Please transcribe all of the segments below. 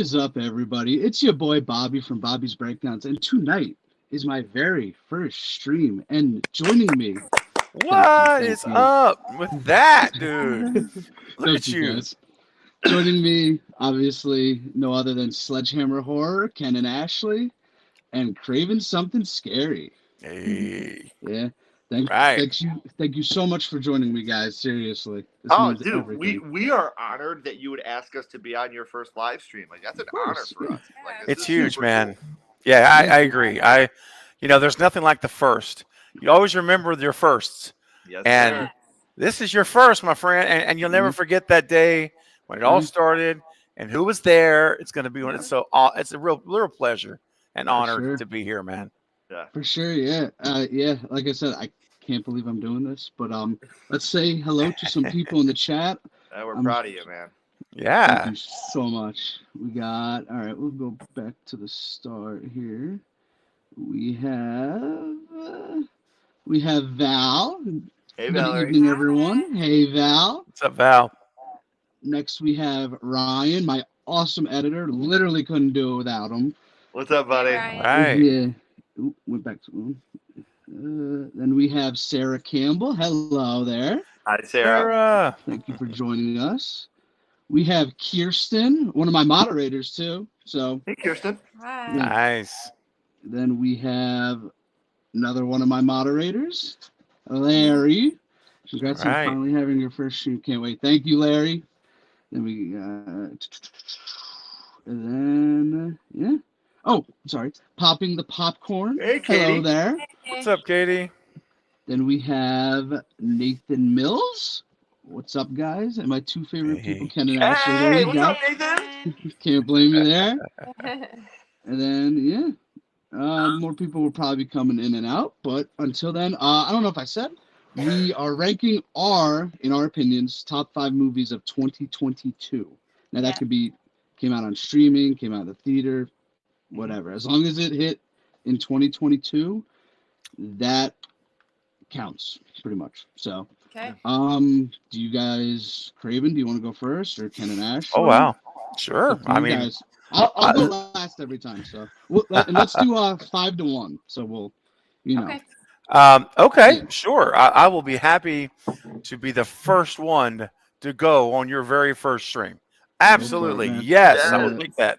is up, everybody? It's your boy Bobby from Bobby's Breakdowns, and tonight is my very first stream. And joining me, What thank is you, up with that, dude? Look thank at you you. guys. Joining me, obviously, no other than Sledgehammer Horror, Ken and Ashley, and Craven Something Scary. Hey, Yeah, right. thank you so much for joining me, guys. Seriously, this Oh, means dude, we everything. we are honored that you would ask us to be on your first live stream. Like that's Of an honor course, for yeah, us. Like this It's is huge, super man. cool. Yeah, I, yeah, I agree. There's nothing like the first. You always remember your firsts. Yes, And sir. this is your first, my friend. And you'll never yeah, forget that day when it all yeah, started and who was there. It's going to be when it's a real pleasure and for honor sure. to be here, man. Yeah. For sure, yeah, yeah. Like I said, I can't believe I'm doing this, but let's say hello to some people in the chat. We're Um, proud of you, man. thank Yeah. you so much. We got all right. We'll go back to the start here. We have uh, we have Val. Hey, Good Valerie. evening, everyone. Hey, Val. What's up, Val? Next, we have Ryan, my awesome editor. Literally couldn't do it without him. What's up, Hey, buddy? Ryan. Right. Yeah. Went back to him. Then we have Sarah Campbell. Hello there. Hi, Sarah. Sarah. Thank you for joining us. We have Kirsten, one of my moderators too. So Hey, Kirsten. Hi. yeah. Nice. Then we have another one of my moderators, Larry. All Congrats on right. finally having your first stream. Can't wait. Thank you, Larry. Then we and then yeah. Oh, sorry. Popping the popcorn. Hey, Hello Katie. there. What's up, Katie? Then we have Nathan Mills. What's up, guys? And my two favorite people, Hey. Ken and Ashley. There Hey, you what's go. up, Nathan? Can't blame you there. And then yeah, more people will probably be coming in and out. But until then, I don't know if I said we are ranking in our opinions, top 5 movies of 2022. Now that could be came out on streaming, came out of the theater, whatever. As long as it hit in 2022, that counts pretty much. So, Okay. do you guys, Craven? Do you want to go first, or Ken and Ashley? Oh, wow. Sure. Up to I you mean, guys. I'll go last every time. So, and let's do 5-1. So we'll, Okay. okay, yeah. sure. I will be happy to be the first one to go on your very first stream. Go for it, Absolutely. man. Yes, I will Yeah. take that.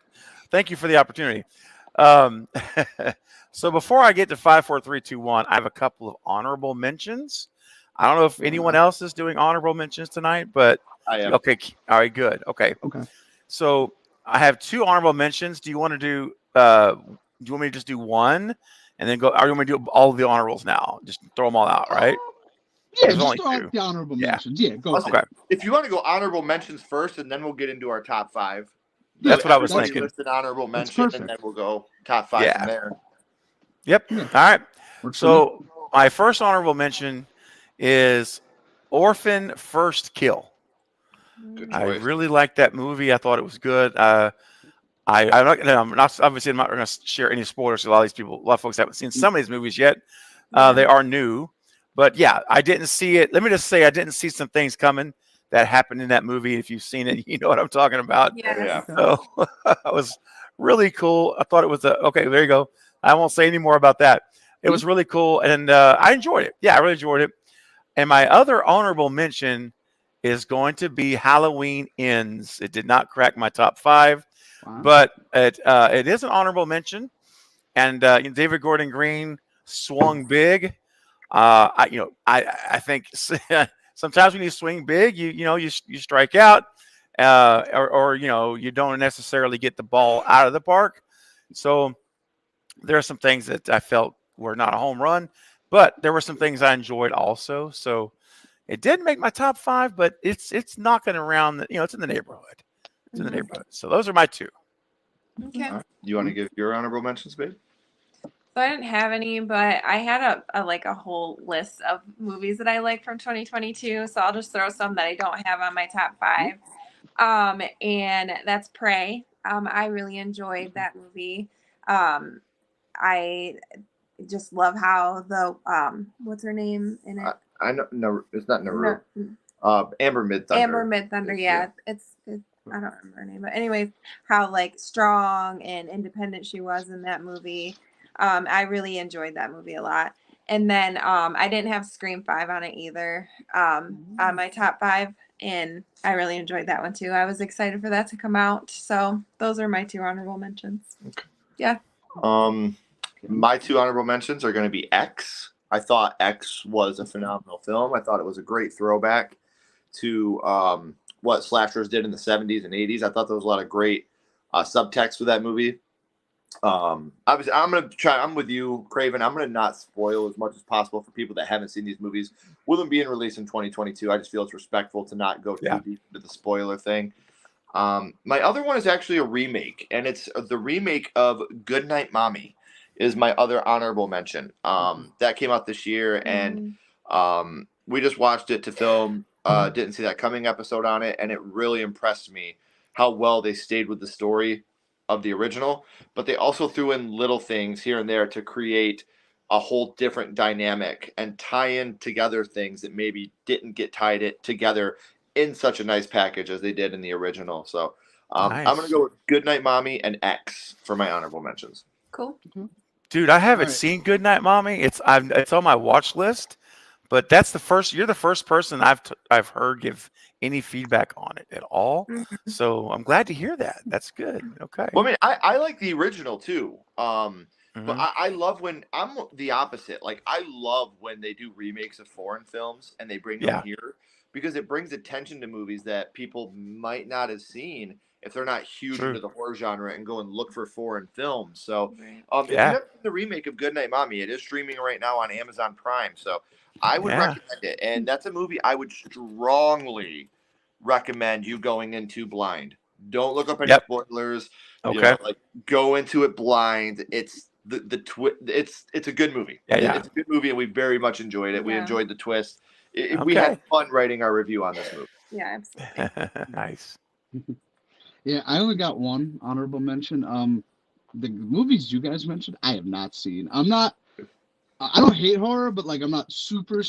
Thank you for the opportunity. Um, so before I get to 5, 4, 3, 2, 1, I have a couple of honorable mentions. I don't know if anyone else is doing honorable mentions tonight, but I am. okay. All right, good. Okay. Okay. So I have 2 honorable mentions. Do you want to do? Do you want me to just do one, and then go? Or do you want me to do all of the honorables now? Just throw them all out, right? Yeah, There's just only throw 2. out the honorable Yeah. mentions. Yeah, go. Listen, For Okay. it. if you want to go honorable mentions first, and then we'll get into our top 5. Yeah, That's what I was Everybody thinking. list an honorable That's mention, perfect. and then we'll go top 5 Yeah. from there. Yep. Yeah. All right. Works for me. So my first honorable mention is Orphan First Kill. Good I choice. really liked that movie. I thought it was good. I'm not obviously I'm not going to share any spoilers. A lot of folks haven't seen some of these movies yet. They are new, but yeah, I didn't see it. Let me just say I didn't see some things coming that happened in that movie. If you've seen it, you know what I'm talking about. Yes. Yeah. So it was really cool. I thought it was okay. There you go. I won't say any more about that. It was really cool, and I enjoyed it. Yeah, I really enjoyed it. And my other honorable mention is going to be Halloween Ends. It did not crack my top 5, Wow. but it is an honorable mention. And David Gordon Green swung big. I think sometimes when you swing big, you strike out, or you don't necessarily get the ball out of the park. So there are some things that I felt were not a home run, but there were some things I enjoyed also. So it didn't make my top 5, but it's knocking around. It's in the neighborhood. It's in the neighborhood. So those are my 2. Okay. All right. You want to give your honorable mentions, babe? So I didn't have any, but I had a whole list of movies that I like from 2022. So I'll just throw some that I don't have on my top 5. And that's Prey. I really enjoyed that movie. I just love how the what's her name in it? I know. No, it's not Naru. No, Amber Midthunder. Amber Midthunder. Is, Yeah, I don't remember her name, but anyways, how like strong and independent she was in that movie. I really enjoyed that movie a lot. And then I didn't have Scream 5 on it either, on my top 5, and I really enjoyed that one too. I was excited for that to come out. So those are my 2 honorable mentions. My 2 honorable mentions are going to be X. I thought X was a phenomenal film. I thought it was a great throwback to what slashers did in the 70s and 80s. I thought there was a lot of great subtext with that movie. Obviously, I'm with you, Craven. I'm gonna not spoil as much as possible for people that haven't seen these movies. With them being released in 2022, I just feel it's respectful to not go too deep into the spoiler thing. My other one is actually a remake, and it's the remake of Goodnight Mommy is my other honorable mention. That came out this year, and we just watched it to film. Didn't see that coming episode on it, and it really impressed me how well they stayed with the story of the original, but they also threw in little things here and there to create a whole different dynamic and tie in together things that maybe didn't get tied together in such a nice package as they did in the original. So Nice. I'm going to go with Goodnight Mommy and X for my honorable mentions. Cool. Dude, I haven't All right. seen Goodnight Mommy. It's on my watch list, but that's you're the first person I've heard give any feedback on it at all. Mhm. So I'm glad to hear that. That's good. Okay. Well, I mean, I like the original too. But Mhm. I love when I'm the opposite. Like, I love when they do remakes of foreign films and they bring them Yeah. here because it brings attention to movies that people might not have seen if they're not huge True. into the horror genre and go and look for foreign films. So, Right. if you Yeah. haven't seen the remake of Goodnight Mommy, it is streaming right now on Amazon Prime. So, I would Yeah. recommend it. And that's a movie I would strongly recommend you going into blind. Don't look up any Yep. spoilers. Okay. You know, like, go into it blind. It's it's a good movie. Yeah. It's a good movie, and we very much enjoyed it. We Yeah. enjoyed the twist. We Okay. had fun writing our review on this movie. Yeah, absolutely. Nice. Yeah, I only got one honorable mention. The movies you guys mentioned, I have not seen. I don't hate horror, but like I'm not super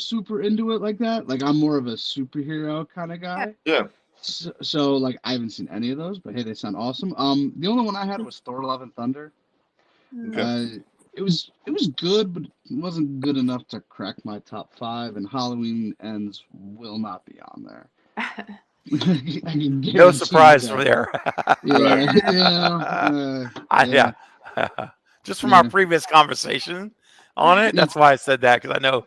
into it like that. Like I'm more of a superhero kind of guy. Yeah. So like I haven't seen any of those, but hey, they sound awesome. The only one I had was Thor: Love and Thunder. Okay. It was good, but it wasn't good enough to crack my top 5. And Halloween Ends will not be on there. I can No guarantee surprise that. from there. Yeah. Just from our previous conversation on it, that's why I said that, because I know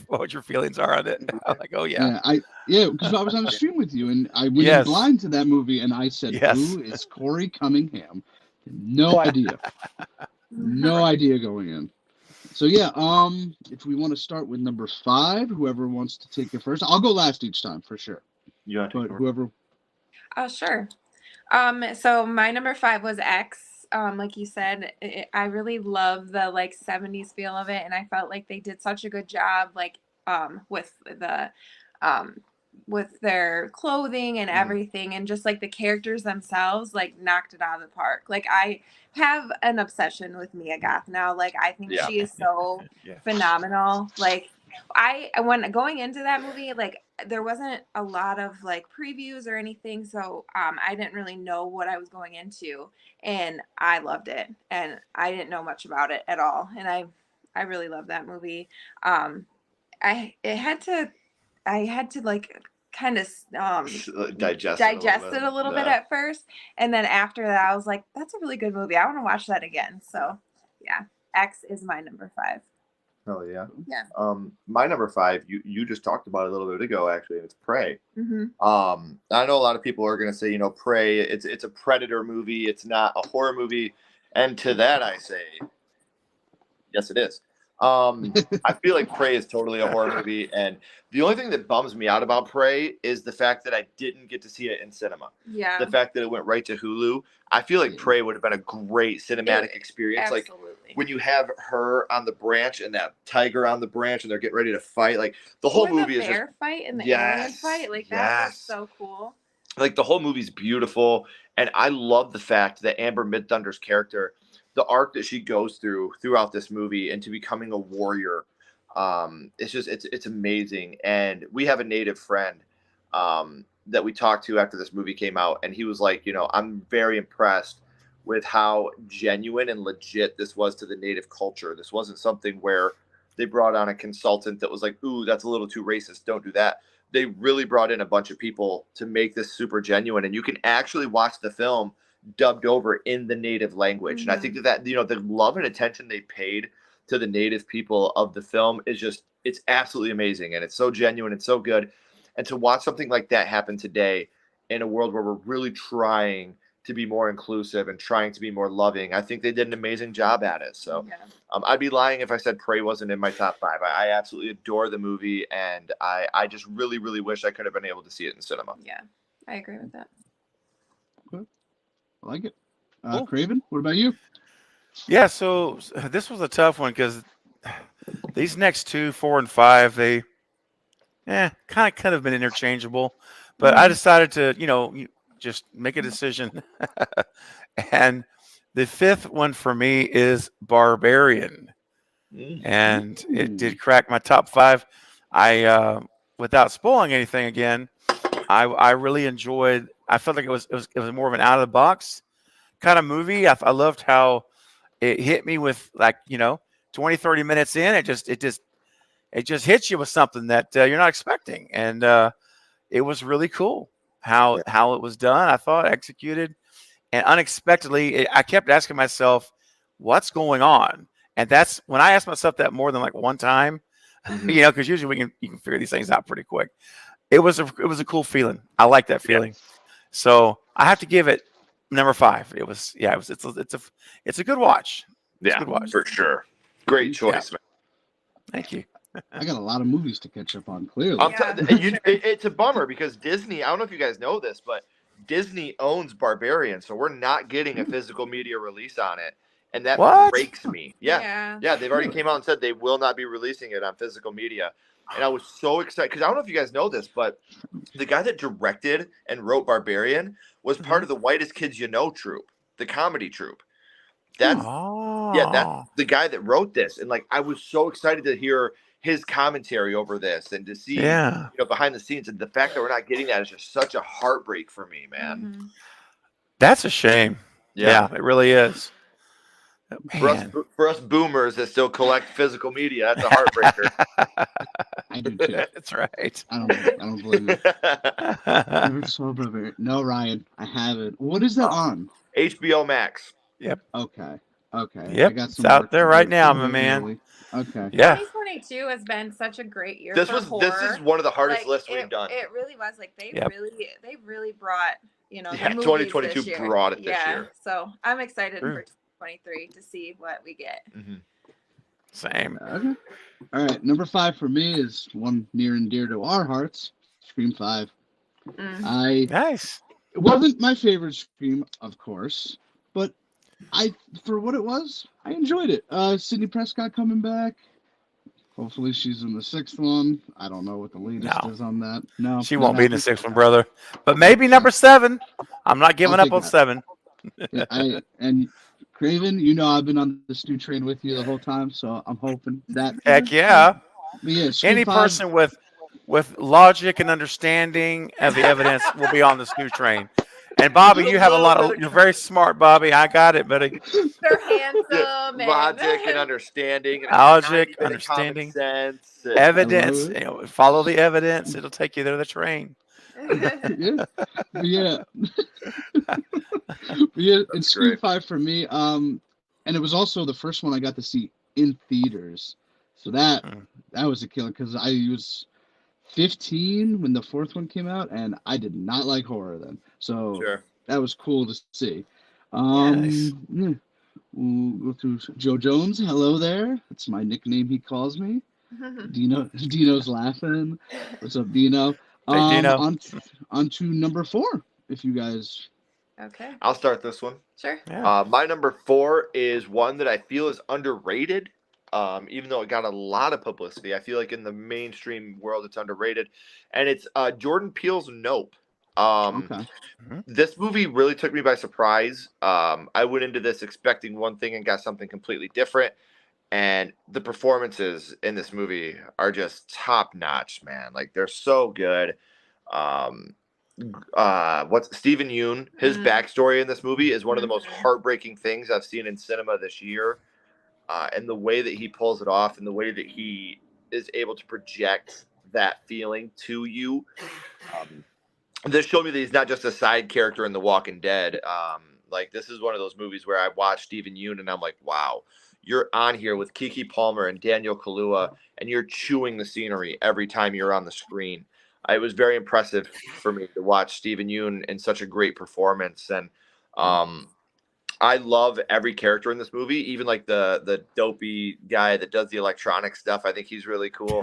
what your feelings are on it. I'm like, oh yeah. Because I was on a stream with you, and I went in Yes. blind to that movie, and I said, Yes. "Who is Corey Cunningham?" No idea. No idea going in. So yeah, if we want to start with number 5, whoever wants to take it first, I'll go last each time for sure. Yeah. But whoever, Oh, sure. So my number 5 was X. Like you said, I really love the like 70s feel of it, and I felt like they did such a good job, like with their clothing and everything, and just like the characters themselves, like knocked it out of the park. Like I have an obsession with Mia Goth now. Like I think Yeah. she is so Yeah. phenomenal. Like when going into that movie, like there wasn't a lot of like previews or anything, so I didn't really know what I was going into, and I loved it, and I didn't know much about it at all, and I really loved that movie. I had to like kind of Digest it a little bit at first, and then after that I was like, that's a really good movie, I want to watch that again. So yeah, X is my number 5. Oh yeah. Yeah. My number 5, you just talked about it a little bit ago, actually, and it's Prey. Mm-hmm. I know a lot of people are gonna say, Prey, it's a Predator movie, it's not a horror movie, and to that I say, yes, it is. I feel like Prey is totally a horror movie, and the only thing that bums me out about Prey is the fact that I didn't get to see it in cinema. Yeah. The fact that it went right to Hulu. I feel like Prey would have been a great cinematic experience. Absolutely. Like when you have her on the branch and that tiger on the branch, and they're getting ready to fight. Like the whole movie is just bear fight and the alien fight. Like that was so cool. like the whole movie's beautiful, and I love the fact that Amber Midthunder's character, the arc that she goes throughout this movie into becoming a warrior, it's amazing. And we have a native friend that we talked to after this movie came out, and he was like, I'm very impressed with how genuine and legit this was to the native culture. This wasn't something where they brought on a consultant that was like, ooh, that's a little too racist, don't do that. They really brought in a bunch of people to make this super genuine, and you can actually watch the film dubbed over in the native language. And I think that the love and attention they paid to the native people of the film is just, it's absolutely amazing, and it's so genuine and so good. And to watch something like that happen today in a world where we're really trying to be more inclusive and trying to be more loving, I think they did an amazing job at it. So I'd be lying if I said Prey wasn't in my top 5. I absolutely adore the movie, and I just really, really wish I could have been able to see it in cinema. Yeah, I agree with that. I like it. Cool. Craven, what about you? Yeah, so this was a tough one because these next 2, 4, and 5, they kind of been interchangeable. But I decided to, just make a decision. And the 5th one for me is Barbarian. And it did crack my top 5. I without spoiling anything again, I really enjoyed. I felt like it was more of an out of the box kind of movie. I loved how it hit me with 20, 30 minutes in. It just hits you with something that you're not expecting, and it was really cool how it was done. I thought executed, and unexpectedly, I kept asking myself, "What's going on?" And that's when I asked myself that more than like one time, because usually you can figure these things out pretty quick. It was a cool feeling. I like that feeling. So I have to give it number 5. It's a good watch. It's a good watch. For sure. Great choice, man. Thank you. I got a lot of movies to catch up on, clearly. It's a bummer because Disney, I don't know if you guys know this, but Disney owns Barbarian, so we're not getting a physical media release on it. And that breaks me. Yeah, they've already came out and said they will not be releasing it on physical media. And I was so excited because I don't know if you guys know this, but the guy that directed and wrote Barbarian was part of the Whitest Kids You Know troupe, the comedy troupe. That's the guy that wrote this. And I was so excited to hear his commentary over this and to see behind the scenes, and the fact that we're not getting that is just such a heartbreak for me, man. That's a shame. Yeah, it really is. For us boomers that still collect physical media, that's a heartbreaker. I do too. That's right. I don't blame you. Never saw Barbarian. No, Ryan, I haven't. What is that on? HBO Max. Yep. Okay. Yep. I got It's out there right now, my man. Really. Okay. Yeah. 2022 has been such a great year. This horror. is one of the hardest lists we've done. It really was. They really brought the movies 2022 this year. brought it this year. So I'm excited for 2023 to see what we get. Same. Okay. All right. Number 5 for me is one near and dear to our hearts. Scream 5. Nice. It wasn't my favorite Scream, of course, but for what it was, I enjoyed it. Sidney Prescott coming back. Hopefully she's in the 6th one. I don't know what the latest is on that. No, she won't be in the 6th one, brother. But maybe number 7. I'm not giving up on 7. And Craven, I've been on the Stu train with you the whole time, so I'm hoping that. Heck yeah! But yeah, any person with logic and understanding of the evidence will be on the Stu train. And Bobby, you have you're very smart, Bobby. I got it, buddy. They're handsome. Logic and understanding. Logic, understanding. Sense. Evidence. Follow the evidence. It'll take you to the train. Yeah. It's Scream 5 for me. And it was also the first one I got to see in theaters. So that was a killer because I was 15 when the 4th one came out, and I did not like horror then. So that was cool to see. Nice. Yeah. We'll go through Joe Jones. Hello there. That's my nickname he calls me. Dino's laughing. What's up, Dino? Hey, Dino. On to number 4, if you guys. Okay. I'll start this one. Sure. Yeah. My number 4 is one that I feel is underrated. Even though it got a lot of publicity, I feel like in the mainstream world it's underrated, and it's Jordan Peele's Nope. This movie really took me by surprise. I went into this expecting one thing and got something completely different, and the performances in this movie are just top notch, man. They're so good. what's Stephen Yeun, his backstory in this movie is one of the most Mhm. heartbreaking things I've seen in cinema this year. And the way that he pulls it off and the way that he is able to project that feeling to you. This showed me that he's not just a side character in The Walking Dead. Like, this is one of those movies where I watched Stephen Yeun and I'm like, wow, you're on here with Keke Palmer and Daniel Kaluuya, and you're chewing the scenery every time you're on the screen. It was very impressive for me to watch Stephen Yeun in such a great performance. And I love every character in this movie, even like the dopey guy that does the electronic stuff. I think he's really cool.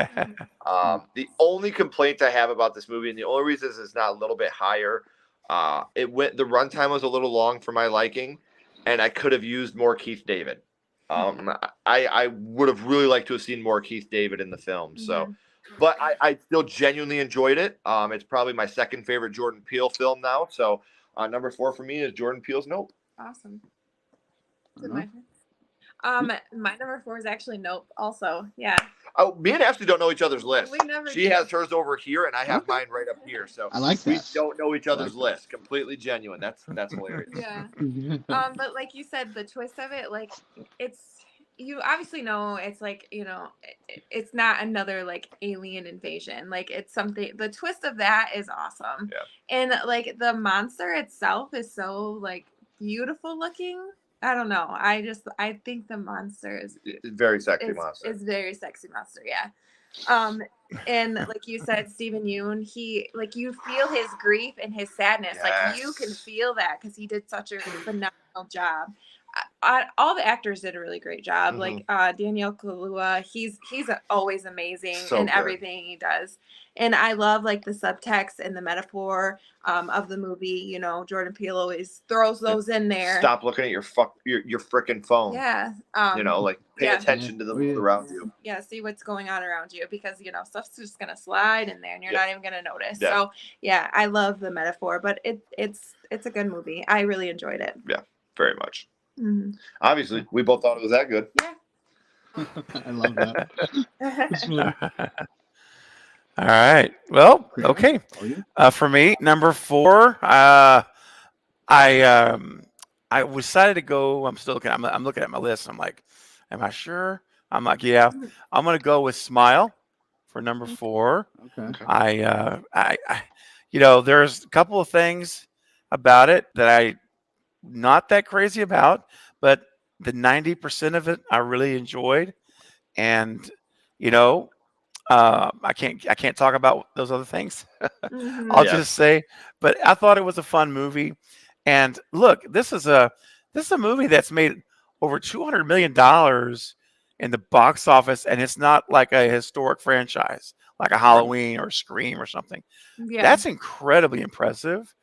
The only complaint I have about this movie, and the only reason it's not a little bit higher, the runtime was a little long for my liking, and I could have used more Keith David. I would have really liked to have seen more Keith David in the film. So, but I still genuinely enjoyed it. It's probably my second favorite Jordan Peele film now. So, number 4 for me is Jordan Peele's Nope. Awesome. Is it my turn? My number 4 is actually Nope. Also, yeah. Oh, me and Ashley don't know each other's list. We never She did. has hers over here, and I have mine right up here. So I like we that. don't know each other's like list. Completely genuine. That's hilarious. Yeah. But like you said, the twist of it, like you obviously know it's like, it's not another like alien invasion. Like, it's something, the twist of that is awesome. Yeah. And like the monster itself is so like beautiful looking. I don't know. I think the monster is Very sexy monster. Is very sexy monster, yeah. And like you said, Stephen Yeun, he, like, you feel his grief and his sadness. Yes. Like, you can feel that because he did such a phenomenal job. All the actors did a really great job. Mhm. Like Daniel Kaluuya, he's always amazing So in good. everything he does. And I love like the subtext and the metaphor of the movie. Jordan Peele always throws those in there. Stop looking at your freaking phone. Yeah. Like pay yeah. attention to the world around you. Yeah, see what's going on around you, because stuff's just gonna slide in there and you're Yeah. not even gonna notice. Yeah. So yeah, I love the metaphor, but it's a good movie. I really enjoyed it. Yeah, very much. Mhm. Obviously, we both thought it was that good. Yeah. I love that. It's really- All right. Well, okay. Oh, yeah. For me, number 4, I decided to go. I'm still looking. I'm looking at my list. I'm like, am I sure? I'm like, yeah. I'm gonna go with Smile for number 4. Okay. I there's a couple of things about it that I not that crazy about, but the 90% of it I really enjoyed, and I can't talk about those other things. Mhm. I'll Yeah. just say, but I thought it was a fun movie. And look, this is a movie that's made over $200 million in the box office, and it's not like a historic franchise like a Halloween or Scream or something. Yeah. That's incredibly impressive,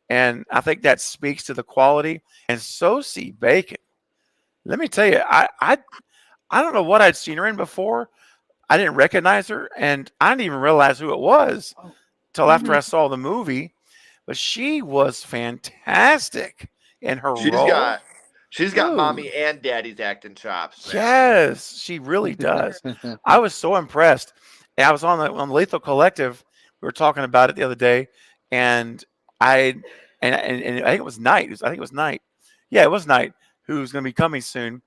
and I think that speaks to the quality. And Sosie Bacon, let me tell you, I don't know what I'd seen her in before. I didn't recognize her, and I didn't even realize who it was till after I saw the movie. But she was fantastic in her role. She's got Ooh. mommy and daddy's acting chops. man. Yes, she really does. I was so impressed. And I was on the Lethal Collective. We were talking about it the other day, and I think it was Knight. I think it was Knight. Yeah, it was Knight, who's going to be coming soon.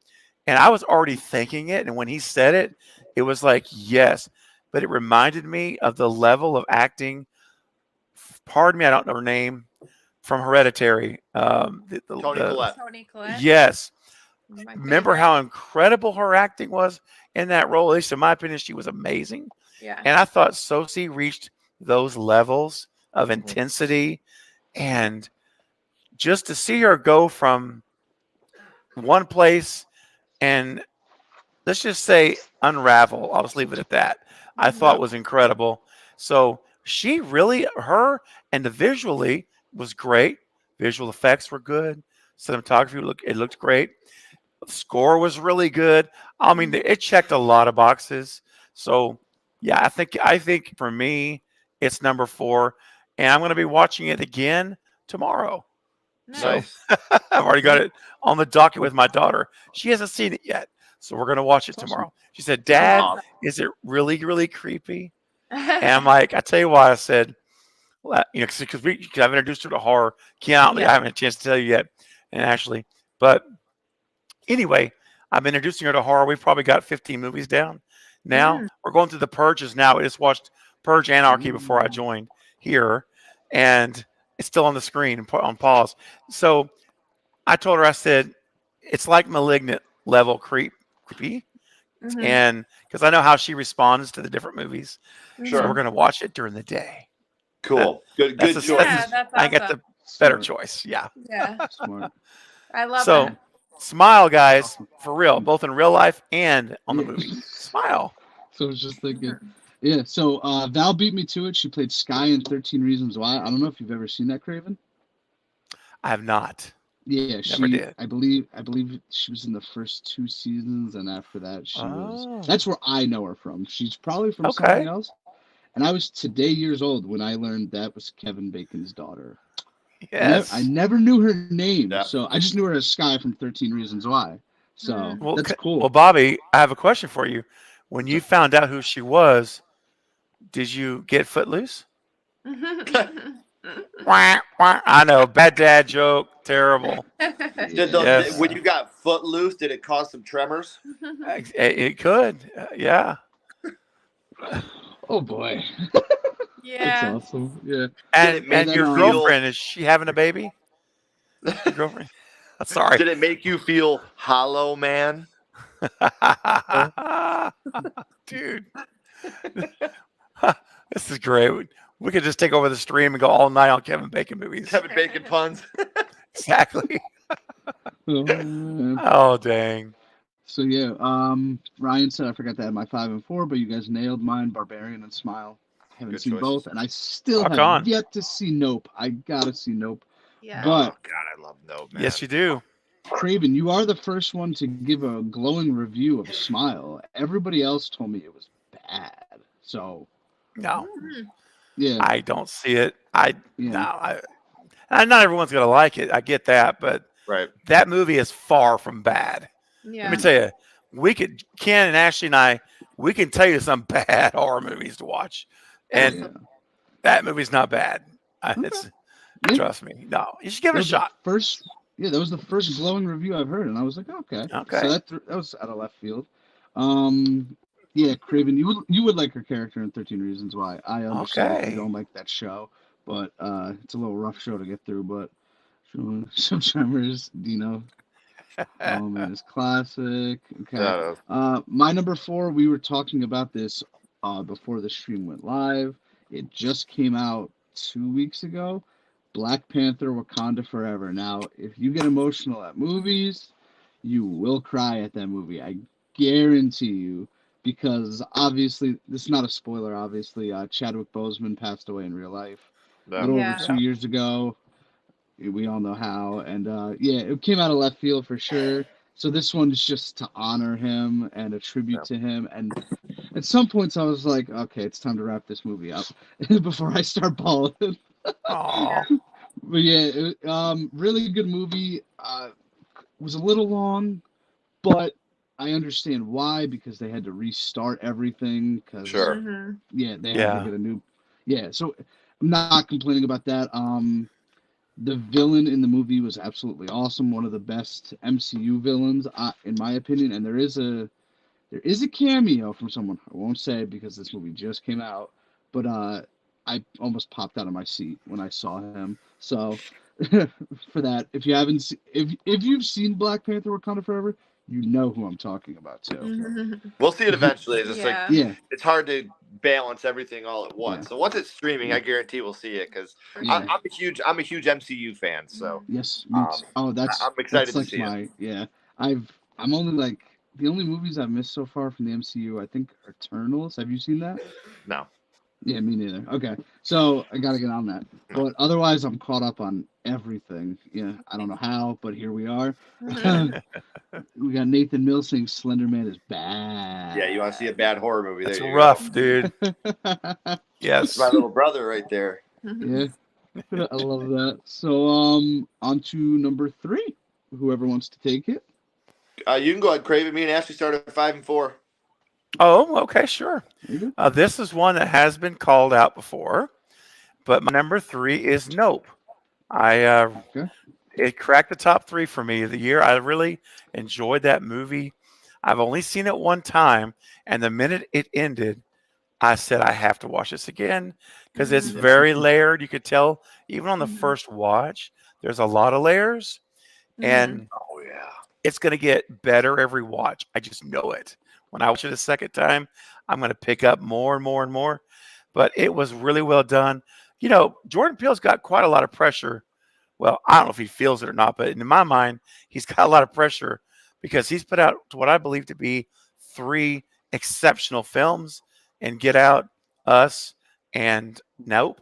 And I was already thinking it, and when he said it, it was like, yes. But it reminded me of the level of acting. Pardon me, I don't know her name, from Hereditary. Toni Collette. Toni Collette. Yes. My Remember favorite. how incredible her acting was in that role? At least in my opinion, she was amazing. Yeah. And I thought Sosie reached those levels of intensity. And just to see her go from one place and let's just say unravel, I'll just leave it at that, I thought was incredible. So she really, her and the visually was great. Visual effects were good. Cinematography looked great. The score was really good. I mean, it checked a lot of boxes. So yeah, I think for me, it's number 4, and I'm going to be watching it again tomorrow. Nice. I've already got it on the docket with my daughter. She hasn't seen it yet, so we're going to watch it tomorrow. She said, "Dad, is it really, really creepy?" And I'm like, I tell you what, I said, because I've introduced her to horror. I haven't had a chance to tell you yet, and actually, but anyway, I've been introducing her to horror. We've probably got 15 movies down now. We're going through the purges now. I just watched Purge Anarchy before I joined here, and it's still on the screen on pause. So I told her, I said, it's like Malignant level creepy. And because I know how she responds to the different movies. Sure. So we're going to watch it during the day. Cool. Good choice. Yeah, that's I get awesome. the better choice. Yeah. Yeah, Smart. I love So that. smile, guys, for real, both in real life and on the movie. Smile. So I was just thinking, yeah. So Val beat me to it. She played Sky in 13 Reasons Why. I don't know if you've ever seen that, Craven. I have not. Yeah, Never did. I believe she was in the first 2 seasons, and after that, she was. Oh. That's where I know her from. She's probably from Okay. something else. And I was today years old when I learned that was Kevin Bacon's daughter. Yes. I never knew her name, Yeah. so I just knew her as Sky from 13 Reasons Why. So Well, that's cool. Well, Bobby, I have a question for you. When you found out who she was, did you get Footloose? Wah, wah. I know, bad dad joke, terrible. Yes. When you got Footloose, did it cause some tremors? It could, yeah. Oh boy, Yeah. that's awesome. Yeah. And make your you girlfriend, is she having a baby? Your girlfriend? Sorry. Did it make you feel hollow, man? Dude. This is great. We could just take over the stream and go all night on Kevin Bacon movies. Kevin Bacon puns. Exactly. Oh, man. Oh, dang. So yeah, Ryan said I forgot to add my 5 and 4, but you guys nailed mine. Barbarian and Smile. Haven't Good seen choices. both, and I still Rock have on. yet to see Nope. I gotta see Nope. Yeah. But Oh, God, I love Nope, man. Yes, you do. Craven, you are the first one to give a glowing review of Smile. Everybody else told me it was bad. So No, yeah, I don't see it. yeah. Not everyone's going to like it. I get that. But Right. that movie is far from bad. Yeah. Let me tell you, Ken and Ashley and I, we can tell you some bad horror movies to watch. And Yeah. that movie's not bad. Okay. Yeah. Trust me. No, you should give it a That was the shot. that was the first glowing review I've heard, and I was like, okay. Okay. So that was out of left field. Yeah, Craven, you would like her character in 13 Reasons Why. I understand if Okay. you don't like that show, but it's a little rough show to get through. But some Tremors, Dino, oh man, it's classic. Okay. My number 4, we were talking about this before the stream went live. It just came out 2 weeks ago. Black Panther: Wakanda Forever. Now, if you get emotional at movies, you will cry at that movie. I guarantee you, because obviously, this is not a spoiler. Obviously, Chadwick Boseman passed away in real life a little Yeah. over 2 years ago. We all know how, and yeah, it came out of left field for sure. So this one is just to honor him and a tribute to him. And at some points, I was like, okay, it's time to wrap this movie up before I start bawling. Aw. But yeah, really good movie. Was a little long, but I understand why, because they had to restart everything. Cause, Sure. Mhm. Yeah, they had Yeah. to get a new. Yeah, so I'm not complaining about that. The villain in the movie was absolutely awesome. One of the best MCU villains, in my opinion. And there is a cameo from someone. I won't say because this movie just came out, but I almost popped out of my seat when I saw him. So for that, if you haven't, if you've seen Black Panther: Wakanda Forever, you know who I'm talking about too. Mhm. We'll see it eventually. It's just Yeah. like Yeah, it's hard to balance everything all at once. Yeah. So once it's streaming, I guarantee we'll see it because For Yeah. sure. I'm a huge MCU fan. So yes. Um, Oh, that's I'm excited that's to like see it. yeah. I'm only like the only movies I've missed so far from the MCU, I think, are Eternals. Have you seen that? No. Yeah, me neither. Okay, so I gotta get on that. But otherwise, I'm caught up on everything. Yeah, I don't know how, but here we are. Mhm. We got Nathan Mills saying Slender Man is bad. Yeah, you want to see a bad horror movie? That's There you rough, dude. Go. Yes. It's my little brother right there. Yeah, I love that. So, on to number 3. Whoever wants to take it. You can go ahead, Craven. Me and Ashley started at 5 and 4. Oh, okay, sure. There you go. This is one that has been called out before, But my number 3 is Nope. I Okay. It cracked the top 3 for me of the year. I really enjoyed that movie. I've only seen it one time, and the minute it ended, I said I have to watch this again because it's Mhm. very layered. You could tell even on the Mhm. first watch, there's a lot of layers, Mhm. and Oh yeah. it's going to get better every watch. I just know it. When I watch it a second time, I'm going to pick up more and more and more. But it was really well done. You know, Jordan Peele's got quite a lot of pressure. Well, I don't know if he feels it or not, but in my mind, he's got a lot of pressure because he's put out what I believe to be 3 exceptional films and Get Out, Us, and Nope.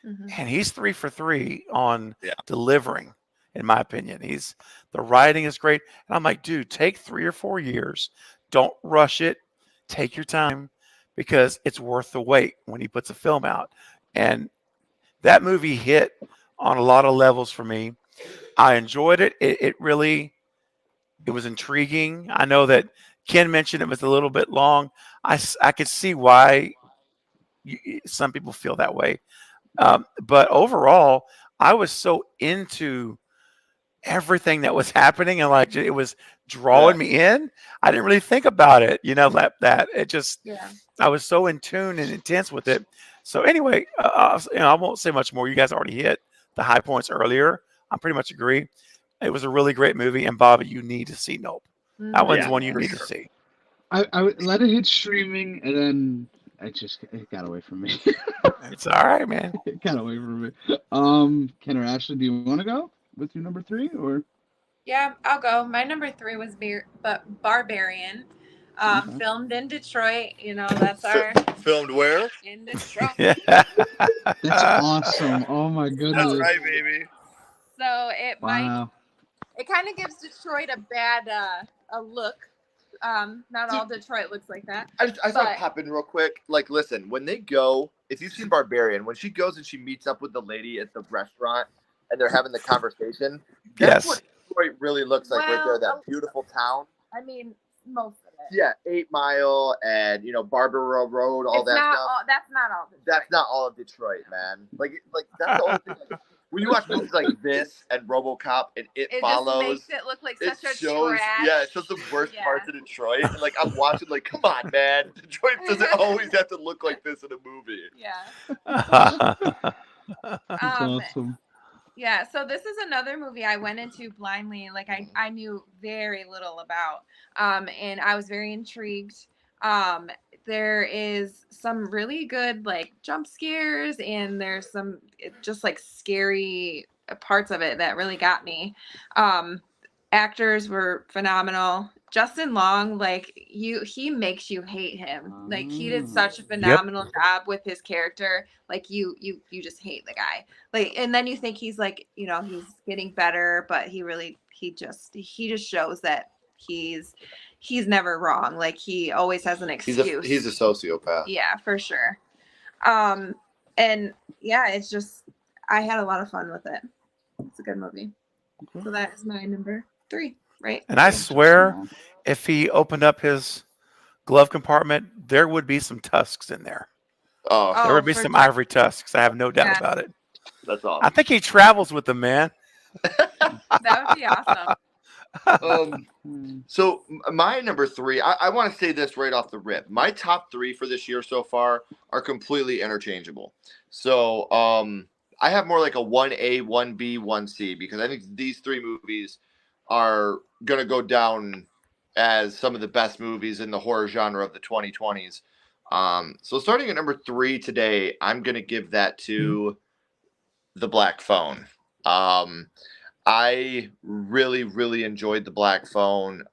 Mhm. And he's 3 for 3 on Yeah. delivering, in my opinion. The writing is great. And I'm like, dude, take 3 or 4 years. Don't rush it. Take your time because it's worth the wait when he puts a film out. And that movie hit on a lot of levels for me. I enjoyed it. It was intriguing. I know that Ken mentioned it was a little bit long. I could see why some people feel that way. But overall, I was so into everything that was happening and like it was drawing me in. I didn't really think about it, that it just, Yeah. I was so in tune and intense with it. So anyway, I won't say much more. You guys already hit the high points earlier. I pretty much agree. It was a really great movie, and Bobby, you need to see Nope. That one's Yeah, one you for need to sure. see. I would let it hit streaming, and then it got away from me. It's all right, man. It got away from me. Ken or Ashley, do you want to go with your number 3 or? Yeah, I'll go. My number 3 was Barbarian. Okay. Filmed in Detroit. You know, that's our Filmed where? in Detroit. That's awesome. Oh my That's goodness. right, baby. So it Wow. kind of gives Detroit a bad a look. Not all Detroit looks like that. I saw But- pop in real quick. Like, listen, when they go, if you've seen Barbarian, when she goes and she meets up with the lady at the restaurant and they're having the conversation, that's Yes. what Detroit really looks like right there. That beautiful town. I mean, most of it. Yeah, 8 Mile and Barbara Road, all It's that not stuff. that's not all Detroit. That's not all of Detroit, man. Like that's the only thing. Like, when you watch movies like this and RoboCop and It It Follows, just makes it look like it such a shows, trash. yeah, it shows the worst Yeah. parts of Detroit. And like I'm watching, like, come on, man, Detroit doesn't always have to look like this in a movie. Yeah. That's Um, awesome. Yeah, so this is another movie I went into blindly. Like I knew very little about. And I was very intrigued. There is some really good like jump scares, and there's some just like scary parts of it that really got me. Actors were phenomenal. Justin Long, like he makes you hate him. Like he did such a phenomenal job with his character. Like you just hate the guy. Like, and then you think he's like, he's getting better, but he just shows that he's never wrong. Like he always has an excuse. He's a sociopath. Yeah, for sure. And yeah, it's just I had a lot of fun with it. It's a good movie. So that is my number 3, right? And I swear, if he opened up his glove compartment, there would be some tusks in there. Oh, There would be for some sure. ivory tusks. I have no doubt Yeah. about it. that's I awesome. think he travels with them, man. That would be awesome. So my number 3, I want to say this right off the rip. My top 3 for this year so far are completely interchangeable. So I have more like a 1A, 1B, 1C because I think these 3 movies are going to go down as some of the best movies in the horror genre of the 2020s. So starting at number 3 today, I'm going to give that to The Black Phone. I really, really enjoyed The Black Phone.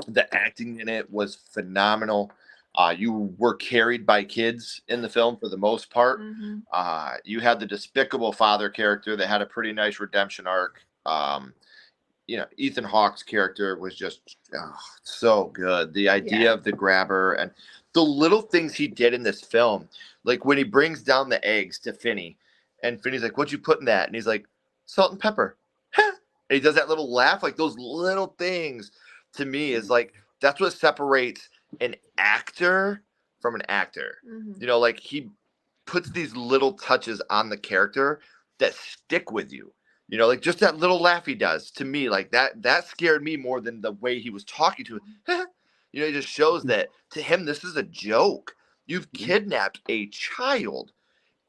The acting in it was phenomenal. You were carried by kids in the film for the most part. Mhm. You had the despicable father character that had a pretty nice redemption arc. Ethan Hawke's character was just so good. The idea of the grabber and the little things he did in this film, like when he brings down the eggs to Finney, and Finney's like, "What'd you put in that?" And he's like, "Salt and pepper." And he does that little laugh. Like those little things to me is like that's what separates an actor from an actor. Mhm. Like he puts these little touches on the character that stick with you. You know, like just that little laugh he does to me, like that scared me more than the way he was talking to him. You know, it just shows that to him, this is a joke. You've kidnapped a child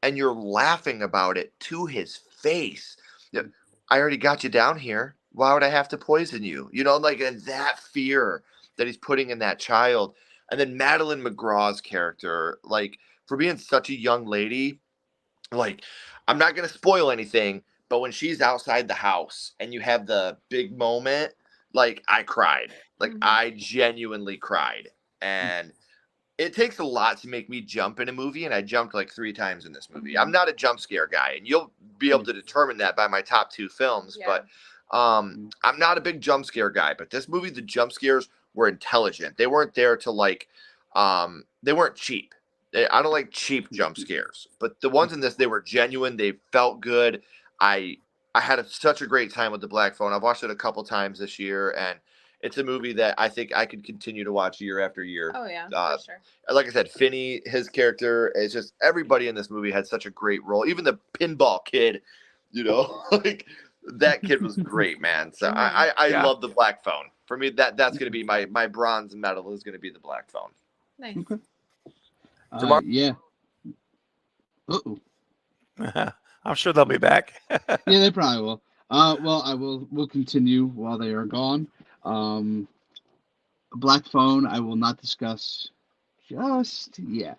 and you're laughing about it to his face. Yeah, I already got you down here. Why would I have to poison you? You know, like, and that fear that he's putting in that child. And then Madeline McGraw's character, like, for being such a young lady, like, I'm not going to spoil anything, but when she's outside the house and you have the big moment, like, I cried. Like, I genuinely cried. And it takes a lot to make me jump in a movie, and I jumped like 3 times in this movie. I'm not a jump scare guy, and you'll be able to determine that by my top 2 films. Yeah. But I'm not a big jump scare guy. But this movie, the jump scares were intelligent. They weren't there to like, they weren't cheap. I don't like cheap jump scares, but the ones in this, they were genuine. They felt good. I had such a great time with The Black Phone. I've watched it a couple times this year, and it's a movie that I think I could continue to watch year after year. Oh yeah, for sure. Like I said, Finney, his character, is just everybody in this movie had such a great role. Even the pinball kid, you know, like that kid was great, man. So I love The Black Phone. For me, that's going to be my bronze medal is going to be The Black Phone. Nice. Okay. Yeah. Uh-oh. I'm sure they'll be back. Yeah, they probably will. Well, we'll continue while they are gone. Black Phone, I will not discuss just yet.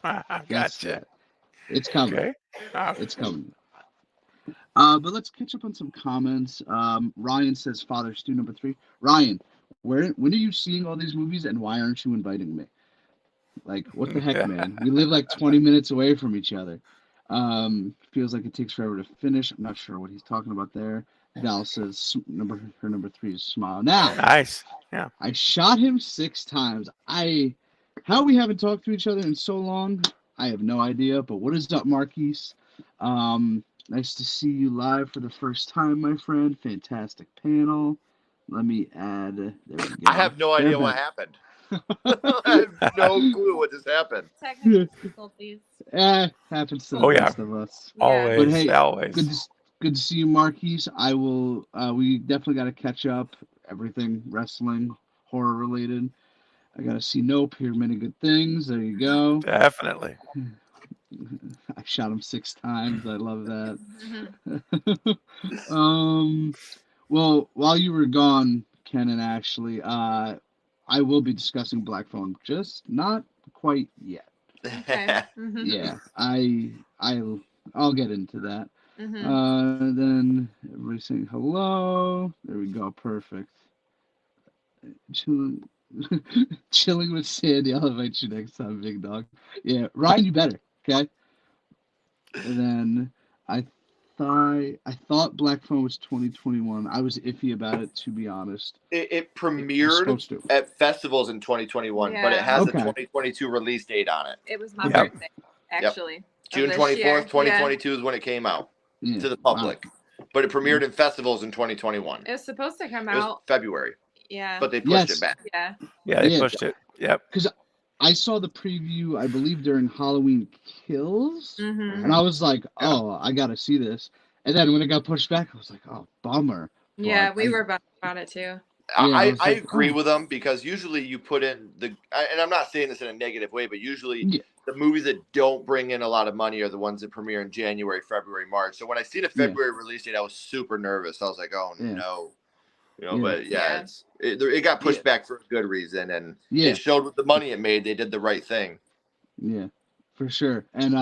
Gotcha. It's coming. Okay. It's coming. But let's catch up on some comments. Ryan says Father Stu number 3. Ryan, when are you seeing all these movies, and why aren't you inviting me? Like, what the heck, man? We live like 20 minutes away from each other. Feels like it takes forever to finish. I'm not sure what he's talking about there. Val says her number 3 is Smile. Now, Nice. Yeah. I shot him 6 times. How we haven't talked to each other in so long, I have no idea. But what is up, Marquise? Nice to see you live for the first time, my friend. Fantastic panel. Let me add. There we go. I have no idea what happened. I have no clue what just happened. Technical difficulties. Happens to the best of us. Yeah. Always. But hey, always. Good to see you, Marquise. I will. We definitely got to catch up. Everything wrestling, horror related. I got to see Nope. Hear many good things. There you go. Definitely. I shot him 6 times. I love that. Well, while you were gone, Ken and Ashley, I will be discussing Black Phone, just not quite yet. Okay. Yeah, I'll get into that. Mm-hmm. Then everybody saying hello. There we go. Perfect. Chilling with Sandy. I'll invite you next time, big dog. Yeah, Ryan, you better. Okay. And then I thought Black Phone was 2021. I was iffy about it, to be honest. It premiered at festivals in 2021, but it has a 2022 release date on it. It was my birthday, actually. June 24th, 2022 is when it came out to the public. Wow. But it premiered in festivals in 2021. It was supposed to come It was out February. Yeah. But they pushed it back. Yeah. Yeah, they pushed it. Yep. Because I saw the preview, I believe, during Halloween Kills. Mm-hmm. And I was like, oh, I got to see this. And then when it got pushed back, I was like, oh, bummer. Yeah, but we were about it too. I agree with them, because usually you put in and I'm not saying this in a negative way, but usually the movies that don't bring in a lot of money are the ones that premiere in January, February, March. So when I see the February release date, I was super nervous. I was like, oh no. You know, but it got pushed back for a good reason, and it showed with the money it made, they did the right thing. Yeah, for sure. And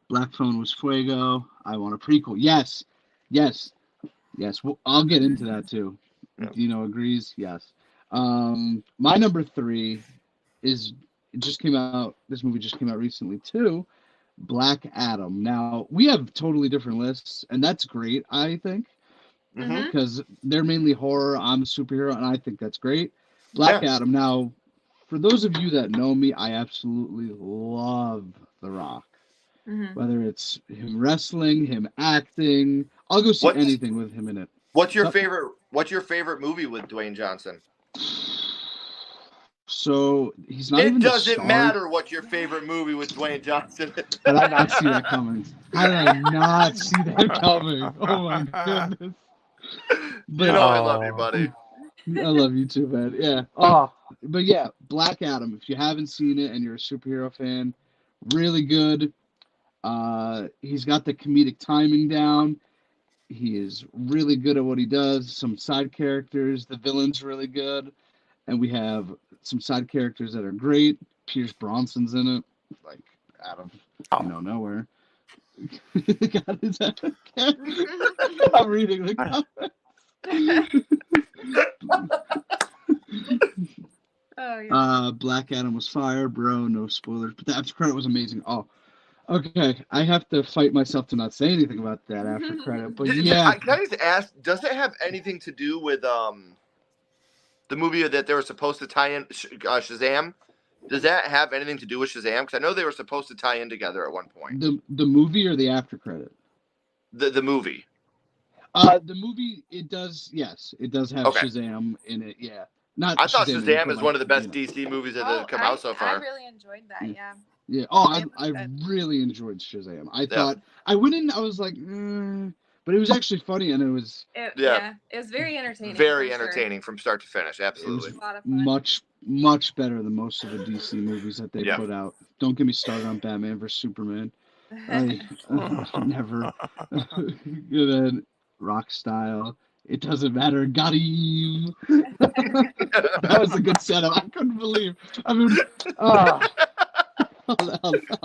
Black Phone was Fuego. I want a prequel. Yes. Well, I'll get into that too. Dino agrees. Yes. My number 3 is it just came out. This movie just came out recently too. Black Adam. Now we have totally different lists, and that's great. I think. Because they're mainly horror, I'm a superhero, and I think that's great. Black Adam. Now, for those of you that know me, I absolutely love The Rock. Whether it's him wrestling, him acting, I'll go see anything with him in it. What's your favorite movie with Dwayne Johnson? So he's not It even the doesn't star. matter what your favorite movie with Dwayne Johnson is. Did I not see that coming? How did I not see that coming? Oh my goodness. You know I love you, Oh. buddy. I love you too, man. Yeah. Oh, but yeah, Black Adam. If you haven't seen it and you're a superhero fan, really good. He's got the comedic timing down. He is really good at what he does. Some side characters. The villain's really good. And we have some side characters that are great. Pierce Bronson's in it, like out of nowhere. God, is that okay? I'm reading the comments. Oh, yeah. Black Adam was fire, bro. No spoilers, but the after credit was amazing. Oh, okay. I have to fight myself to not say anything about that after credit, but yeah. Can I just ask? Does it have anything to do with the movie that they were supposed to tie in Shazam? Does that have anything to do with Shazam? Because I know they were supposed to tie in together at one point. The movie or the after credit? The movie. The movie, it does. Yes, it does have Okay. Shazam in it. Yeah. Not I thought Shazam Shazam but is one of the best you know. DC movies that have come out so I far. really enjoyed that. Yeah. Yeah. Oh, It was I good. really enjoyed Shazam. I thought I went in. I was like, but it was actually funny, and it was Yeah. It was very entertaining. Very for sure. entertaining from start to finish. Absolutely. It was a lot of fun. much better than most of the DC movies that they Yeah. put out. Don't get me started on Batman vs Superman. I never. And then Rock Style. It doesn't matter. Got him. That was a good setup. I couldn't believe. I mean, I'll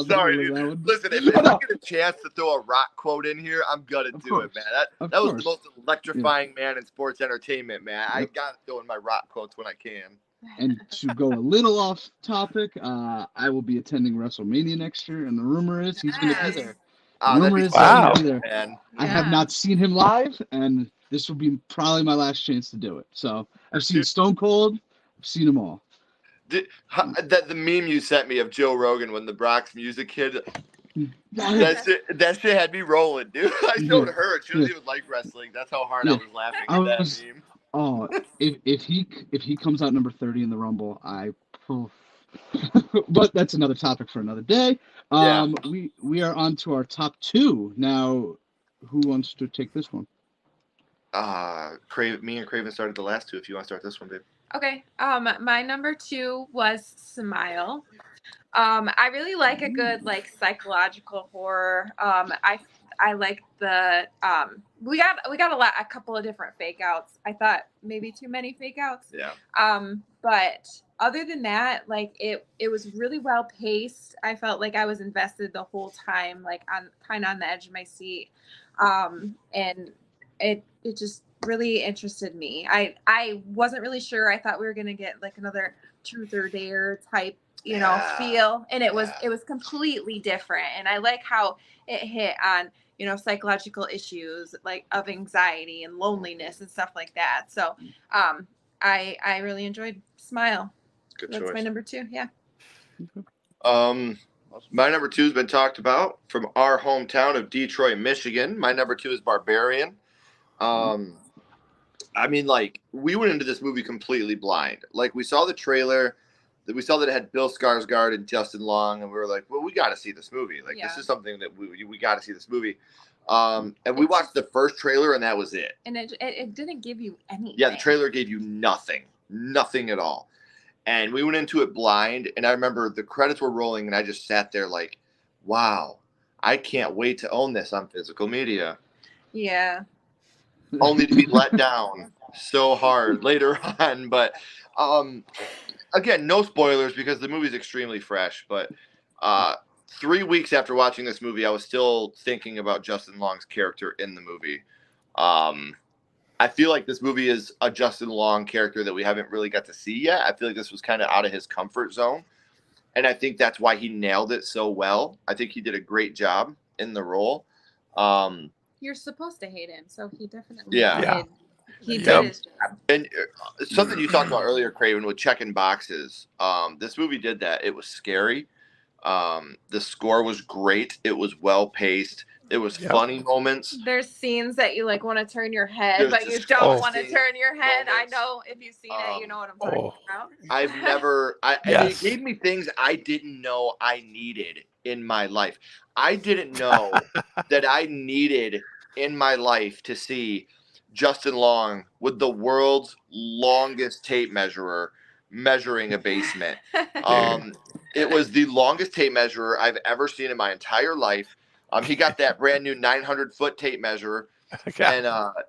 Sorry, never dude. that one. Listen, if I get a chance to throw a rock quote in here, I'm gonna Of do course. it, man. Of That was course. the most electrifying man in sports entertainment, man. I Yep. gotta throw in my rock quotes when I can. And to go a little off topic, I will be attending WrestleMania next year, and the rumor is he's going to be Yes. there. That'd Rumor be is so Wow. he's cool, there. man. I have Yeah. not seen him live, and this will be probably my last chance to do it. So I've seen Dude. Stone Cold, I've seen them all. The meme you sent me of Joe Rogan when the Brock's music hit, that shit had me rolling, dude. I showed her. She doesn't even like wrestling. That's how hard I Yeah. was laughing I at that was- meme. Oh, if he comes out number 30 in the Rumble, but that's another topic for another day. We are on to our top two now. Who wants to take this one? Me and Craven started the last two. If you want to start this one, babe. Okay. My number 2 was Smile. I really like a good like psychological horror. I like the we got a couple of different fake outs. I thought maybe too many fake outs. Yeah. But other than that, like it was really well paced. I felt like I was invested the whole time, like on the edge of my seat. And it just really interested me. I wasn't really sure. I thought we were gonna get like another Truth or Dare type, feel, and it was completely different. And I like how it hit on psychological issues like of anxiety and loneliness and stuff like that. So I really enjoyed Smile. Good That's choice. my number 2. Yeah. My number 2 has been talked about from our hometown of Detroit, Michigan. My number 2 is Barbarian. I mean, like, we went into this movie completely blind. Like, we saw the trailer, we saw that it had Bill Skarsgård and Justin Long, and we were like, well, we got to see this movie. Like, Yeah. this is something that we got to see this movie. And we watched the first trailer, and that was it. And it didn't give you anything. Yeah, the trailer gave you nothing at all. And we went into it blind, and I remember the credits were rolling, and I just sat there like, wow, I can't wait to own this on physical media. Yeah. Only to be let down so hard later on. But again, no spoilers because the movie's extremely fresh. But 3 weeks after watching this movie, I was still thinking about Justin Long's character in the movie. I feel like this movie is a Justin Long character that we haven't really got to see yet. I feel like this was kind of out of his comfort zone. And I think that's why he nailed it so well. I think he did a great job in the role. You're supposed to hate him, so he definitely Yeah. He Yep. did his job. And something you talked about earlier, Craven, with checking boxes. This movie did that. It was scary. The score was great. It was well paced. It was Yep. funny moments. There's scenes that you like want to turn your head, There's but you just don't want to disgusting turn your head. I moments. know if you've seen it, you know what I'm talking Oh. about. I've never. Yes. It gave me things I didn't know I needed in my life. I didn't know that I needed in my life to see Justin Long with the world's longest tape measurer measuring a basement. It was the longest tape measurer I've ever seen in my entire life. He got that brand new 900-foot tape measure, Okay. and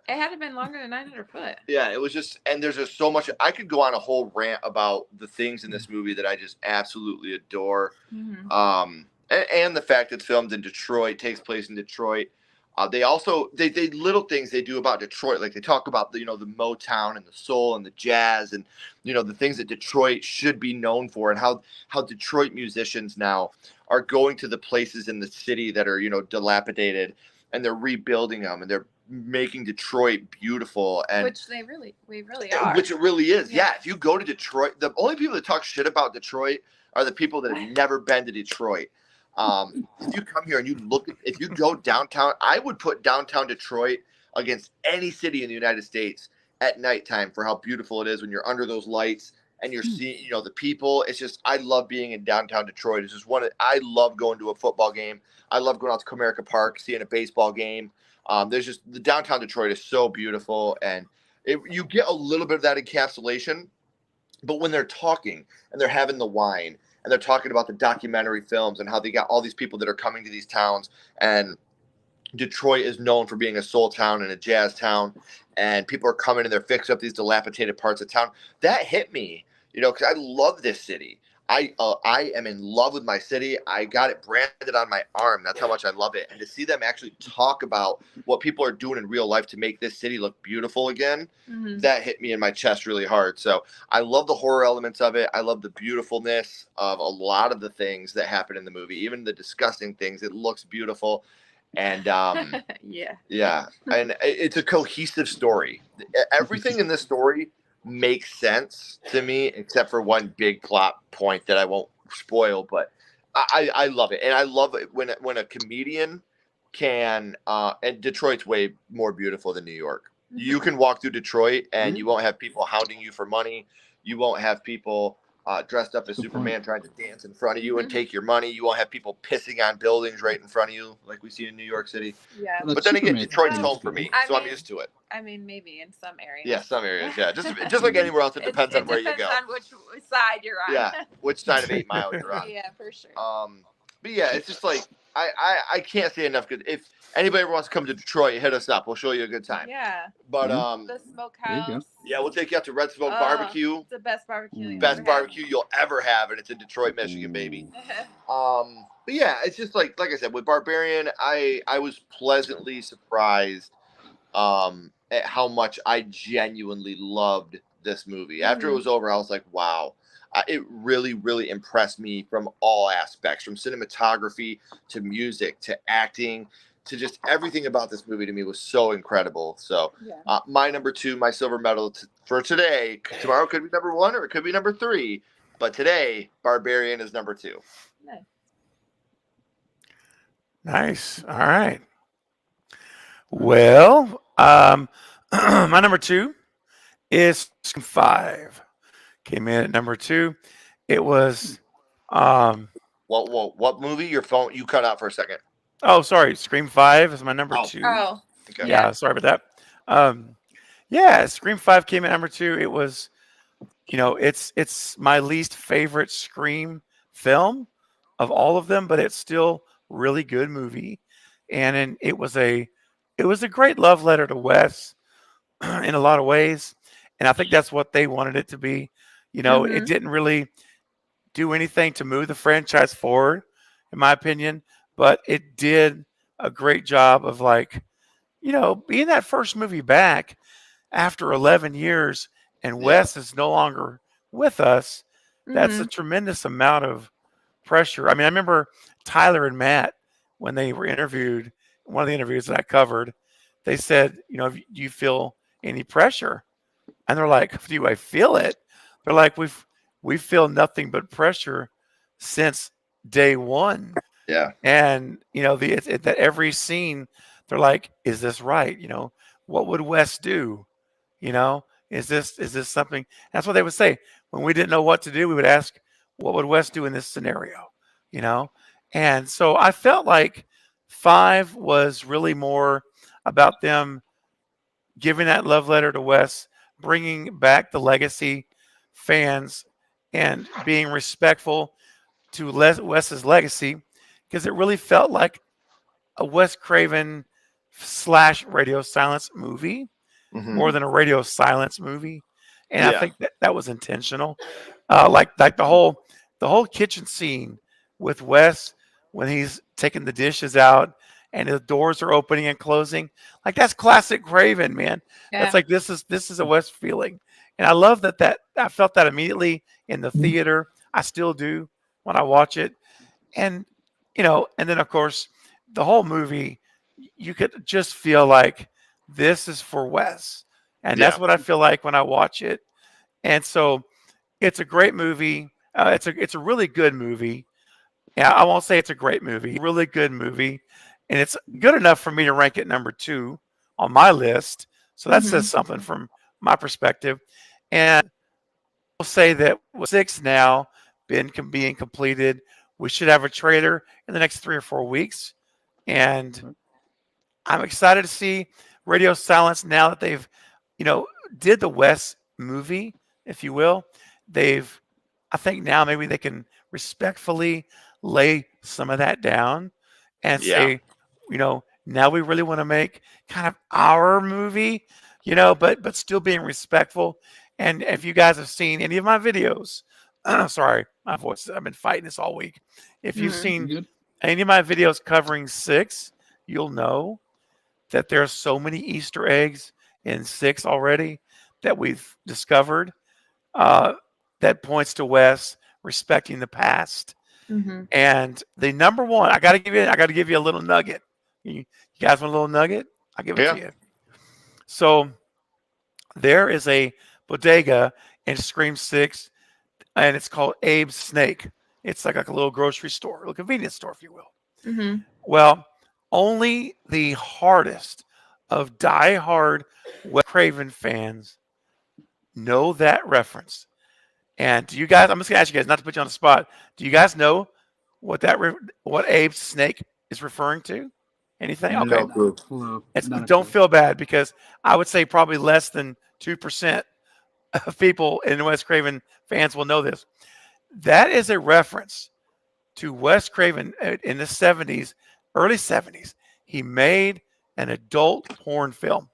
It had to been longer than 900 foot. yeah, it was just, and there's just so much. I could go on a whole rant about the things in this movie that I just absolutely adore. And the fact it's filmed in Detroit, takes place in Detroit. They also they little things they do about Detroit, like they talk about the the Motown and the soul and the jazz and the things that Detroit should be known for, and how Detroit musicians now are going to the places in the city that are dilapidated, and they're rebuilding them, and they're making Detroit beautiful, and Which we really are. which it really is. Yeah. Yeah, if you go to Detroit, the only people that talk shit about Detroit are the people that have never been to Detroit. If you come here and if you go downtown, I would put downtown Detroit against any city in the United States at nighttime for how beautiful it is when you're under those lights and you're seeing, the people. It's just, I love being in downtown Detroit. It's just I love going to a football game. I love going out to Comerica Park, seeing a baseball game. There's just, the downtown Detroit is so beautiful, and you get a little bit of that encapsulation, but when they're talking and they're having the wine and they're talking about the documentary films and how they got all these people that are coming to these towns, and Detroit is known for being a soul town and a jazz town, and people are coming and they're fixing up these dilapidated parts of town. That hit me, because I love this city. I am in love with my city. I got it branded on my arm. That's how much I love it. And to see them actually talk about what people are doing in real life to make this city look beautiful again, that hit me in my chest really hard. So I love the horror elements of it. I love the beautifulness of a lot of the things that happen in the movie, even the disgusting things. It looks beautiful. And yeah. And it's a cohesive story. Everything in this story makes sense to me, except for one big plot point that I won't spoil, but I love it. And I love it when a comedian can, and Detroit's way more beautiful than New York. You can walk through Detroit and you won't have people hounding you for money. You won't have people dressed up as Superman trying to dance in front of you and take your money. You won't have people pissing on buildings right in front of you like we see in New York City. Yeah. Well, But then again, Superman Detroit's thing is home for me, I so I'm mean- used to it. I mean, maybe in some areas. Yeah, some areas, yeah. Just like anywhere else, it depends on where you go. It depends on which side you're on. Yeah, which side of 8 Mile you're on. Yeah, for sure. But yeah, it's just like I can't say enough good. If anybody ever wants to come to Detroit, hit us up. We'll show you a good time. Yeah. But The There you go. smokehouse. yeah, we'll take you out to Red Smoke Oh. Barbecue. It's the best barbecue. you've Best ever had. barbecue you'll ever have, and it's in Detroit, Michigan, baby. But yeah, it's just like I said, with Barbarian, I was pleasantly surprised at how much I genuinely loved this movie. After it was over, I was like, wow. It really, really impressed me from all aspects, from cinematography to music to acting to just everything about this movie. To me was so incredible. So Yeah. my number 2, my silver medal for today. Tomorrow could be number 1 or it could be number 3, but today Barbarian is number 2. Nice. Nice. All right. Well, my number 2 is Scream 5. Came in at number 2. It was What movie? Your phone, you cut out for a second. oh, sorry, Scream 5 is my number 2. Oh. Okay. Yeah, sorry about that. Yeah, Scream 5 came at number 2. It was, it's my least favorite Scream film of all of them, but it's still really good movie. And it was a great love letter to Wes in a lot of ways. And I think that's what they wanted it to be. It didn't really do anything to move the franchise forward, in my opinion, but it did a great job of being that first movie back after 11 years and Wes is no longer with us. That's a tremendous amount of pressure. I mean, I remember Tyler and Matt, when they were interviewed, one of the interviews that I covered, they said, do you feel any pressure? And they're like, do I feel it? They're like, we feel nothing but pressure since day one. Yeah. And that every scene, they're like, "Is this right? What would Wes do? Is this something?" That's what they would say when we didn't know what to do. We would ask, "What would Wes do in this scenario?" And so I felt like 5 was really more about them giving that love letter to Wes, bringing back the legacy fans, and being respectful to Wes's legacy, because it really felt like a Wes Craven / Radio Silence movie Mhm. more than a Radio Silence movie, and I Yeah. think that was intentional. Like the whole kitchen scene with Wes when he's taking the dishes out and the doors are opening and closing, like that's classic Craven, man. Yeah. That's like this is a Wes feeling, and I love that I felt that immediately in the theater. I still do when I watch it, and and then of course the whole movie, you could just feel like this is for Wes, and that's Yeah. what I feel like when I watch it. And so it's a great movie. It's a really good movie. Yeah, I won't say it's a great movie. Really good movie, and it's good enough for me to rank it number 2 on my list. So that says something from my perspective. And we'll say that with 6 now being completed, we should have a trailer in the next 3 or 4 weeks, and I'm excited to see Radio Silence now that they've, did the Wes movie, if you will. I think now maybe they can respectfully lay some of that down and say, now we really want to make kind of our movie, but still being respectful. And if you guys have seen any of my videos, sorry, my voice, I've been fighting this all week. If you've seen Good. any of my videos covering 6, you'll know that there are so many Easter eggs in 6 already that we've discovered that points to Wes respecting the past. And the number 1, I got to give you a little nugget. You guys want a little nugget? I'll give it to you. So there is a bodega in Scream 6, and it's called Abe's Snake. It's like a little grocery store, a little convenience store, if you will. Well, only the hardest of die-hard Wes Craven fans know that reference. And do you guys? I'm just gonna ask you guys, not to put you on the spot. Do you guys know what Abe's Snake is referring to? Anything? Okay. No clue. Don't feel bad, because I would say probably less than 2% of people in Wes Craven fans will know this. That is a reference to Wes Craven in the 70s, early 70s. He made an adult porn film.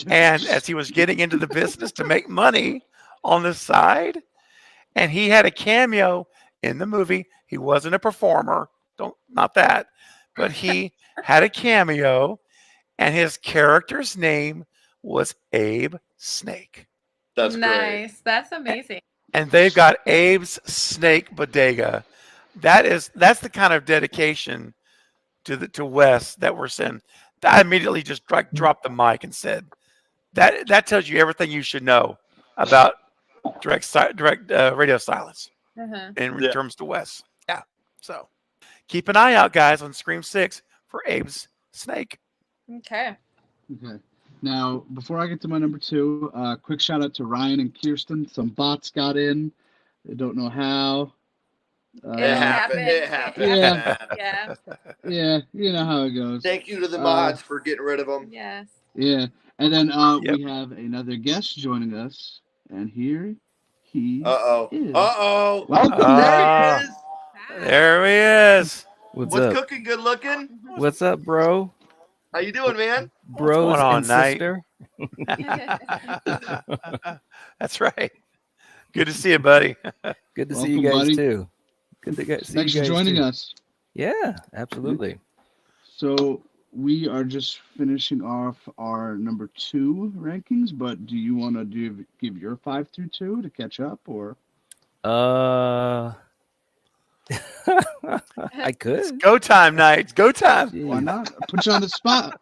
And as he was getting into the business to make money on the side, and he had a cameo in the movie. He wasn't a performer, not that, but he had a cameo, and his character's name was Abe Snake. That's nice. great. That's amazing. And they've got Abe's Snake Bodega. That's the kind of dedication to Wes that we're saying. I immediately just dropped the mic and said that tells you everything you should know about direct Radio Silence in terms to Wes. Yeah. So keep an eye out, guys, on Scream 6 for Abe's Snake. Okay. Now, before I get to my number 2, quick shout out to Ryan and Kirsten. Some bots got in. They don't know how. It happened. Yeah. Yeah, you know how it goes. Thank you to the mods for getting rid of them. Yes. Yeah. And then we have another guest joining us. And here he is. Welcome. There he is. There he is. What's cooking? Good looking. What's up, bro? How you doing, man? Bros What's going on, and sister. That's right. Good to see you, buddy. Good to see you guys buddy. too. Good to see you Thanks for guys joining too. us. Yeah, absolutely. So we are just finishing off our number 2 rankings, but do you want to give your 5 through 2 to catch up, or? I could. It's go time night. It's go time. Why not? I put you on the spot.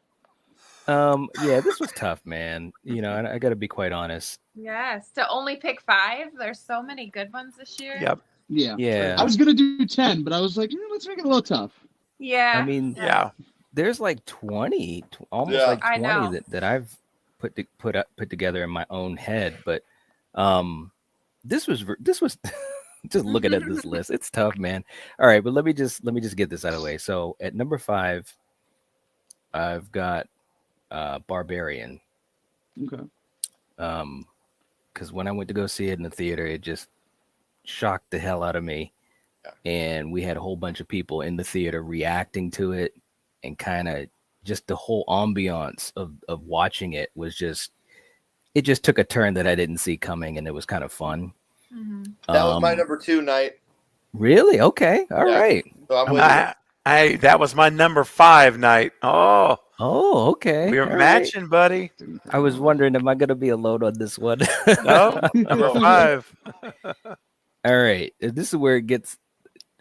Yeah, this was tough, man. And I got to be quite honest. Yes. To only pick 5. There's so many good ones this year. Yep. Yeah. Yeah. I was gonna do 10, but I was like, let's make it a little tough. Yeah. I mean, Yeah. there's like 20, almost Yeah. like I 20 know. that I've put together in my own head. But this was just looking at this list. It's tough, man. All right, but let me just get this out of the way. So at number 5, I've got Barbarian. Okay. Because when I went to go see it in the theater, it just shocked the hell out of me. Yeah. And we had a whole bunch of people in the theater reacting to it, and kind of just the whole ambiance of watching it was just, it just took a turn that I didn't see coming, and it was kind of fun. Mhm. That was my Um, number 2 night. Really? Okay. All Yeah. right. So I'm with you. That was my number 5 night. Oh, Oh, okay. we were All right. matching, buddy. I was wondering, am I going to be alone on this one? No, number 5. All right. This is where it gets,